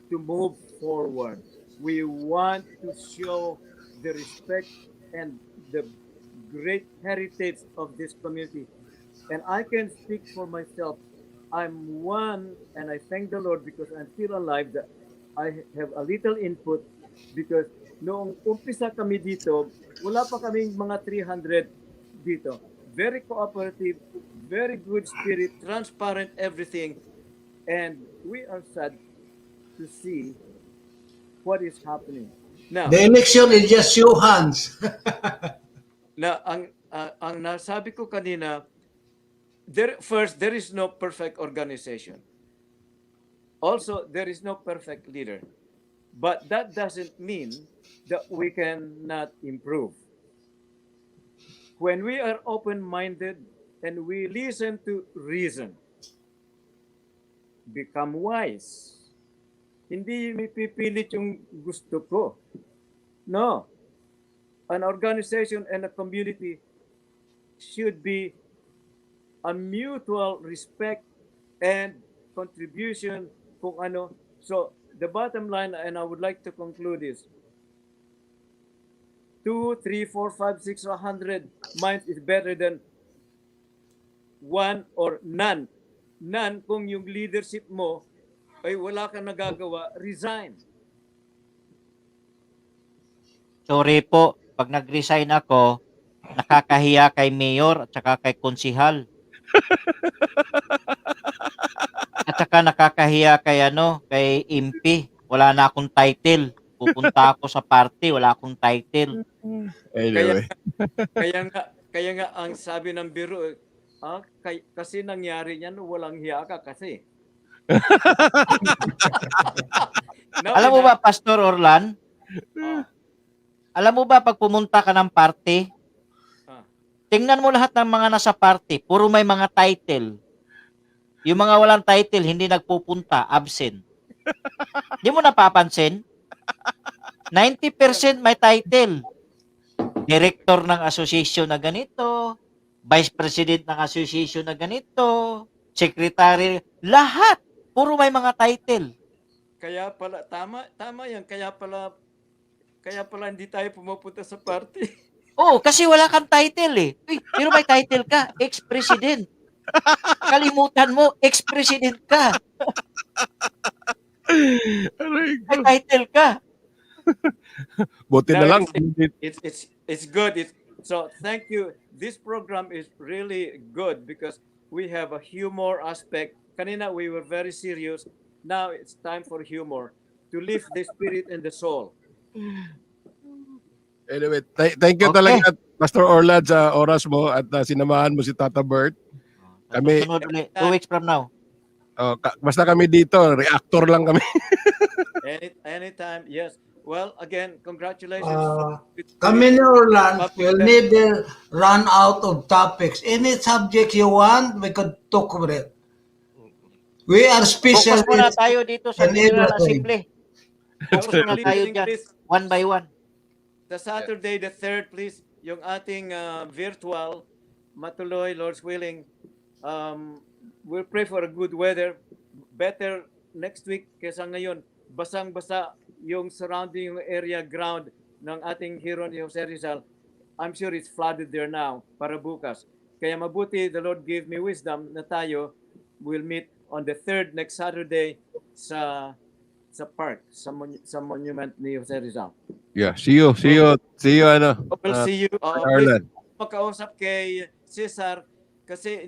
to move forward. We want to show the respect and the great heritage of this community. And I can speak for myself. I'm one, and I thank the Lord because I'm still alive, that I have a little input because noong umpisa kami dito, wala pa kaming mga 300 dito. Very cooperative, very good spirit, transparent everything. And we are sad to see what is happening. Now, The election is just show hands. ang nasabi ko kanina, there is no perfect organization. Also, there is no perfect leader. But that doesn't mean that we cannot improve. When we are open-minded and we listen to reason, become wise. Hindi may pipilit yung gusto ko. No. An organization and a community should be a mutual respect and contribution kung ano. So, the bottom line, and I would like to conclude is, 2, 3, 4, 5, 6, 100 minds is better than one or none. None kung yung leadership mo ay wala kang nagagawa, resign. Sorry po, pag nag-resign ako, nakakahiya kay mayor at saka kay konsihal. At saka nakakahiya kay kay MP. Wala na akong title. Pupunta ako sa party, wala akong title. Anyway. Kaya nga ang sabi ng biro, kasi nangyari niyan, walang hiya ka kasi. No, Alam mo ba, Pastor Orlan? Alam mo ba, pag pumunta ka ng party, tingnan mo lahat ng mga nasa party, puro may mga title. Yung mga walang title, hindi nagpupunta, absent. Di mo napapansin? 90% may title. Director ng association na ganito, vice president ng association na ganito, secretary, lahat. Puro may mga title. Kaya pala, tama yan. Kaya pala hindi tayo pumupunta sa party. Oo, kasi wala kang title eh. Uy, pero may title ka, ex-president. Kalimutan mo, ex-president ka. Aray May ko. title ka. Buti No, na lang. it's good. So thank you. This program is really good because we have a humor aspect. Kanina we were very serious. Now it's time for humor to lift the spirit and the soul. Anyway, thank you Okay. talaga, Pastor Orlad, sa oras mo at sinamahan mo si Tata Bert. Sa Kami, susunod ulit, 2 Anytime, weeks from now. basta kami dito, reactor lang kami. anytime. Yes. Well, again, congratulations for Uh, the spirit kami ni Orland public will service. never run out of topics. Any subject you want, we could talk about it. We are Focus muna specialists tayo dito sa in General everything. Assembly. Focus Also, muna please, tayo in dyan. English, One by one. sa Saturday the 3rd, please, yung ating virtual, matuloy, Lord's willing. We'll pray for a good weather. Better next week kaysa ngayon. Basang-basa yung surrounding area ground ng ating hero ni Jose Rizal. I'm sure it's flooded there now para bukas. Kaya mabuti, the Lord give me wisdom na tayo will meet on the 3rd next Saturday sa park, sa monument ni Jose Rizal. Yeah, see you, We'll see you. Please, Arlan. makausap kay Cesar kasi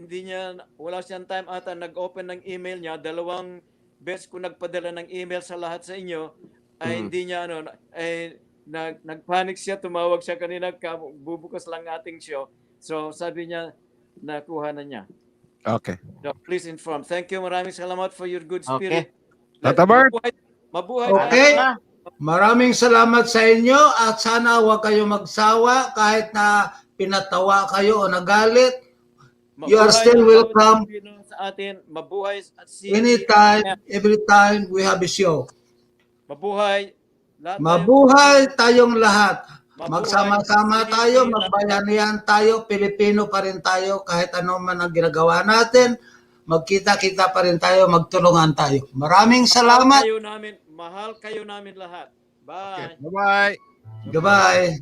wala siyang time ata nag-open ng email niya. 2 beses ko nagpadala ng email sa lahat sa inyo ay hindi niya nagpanic siya, tumawag siya kanina, bubukas lang ating show. So sabi niya nakuha na niya. Okay. So, please inform. Thank you. Maraming salamat for your good Okay. spirit. Tata Bert. Mabuhay Okay? tayo. Maraming salamat sa inyo at sana huwag kayo magsawa kahit na pinatawa kayo o nagalit. You are Mabuhay still ang bawat welcome Pilipino sa atin. Mabuhay at anytime, every time we have a show. Mabuhay lahat tayong Mabuhay Pilipino. tayong lahat. Mabuhay Magsama-sama tayo, magbayanihan tayo, Pilipino pa rin tayo kahit ano man ang ginagawa natin. Magkita-kita pa rin tayo, magtulungan tayo. Maraming salamat. Mahal kayo namin lahat. Bye. Bye-bye. Goodbye.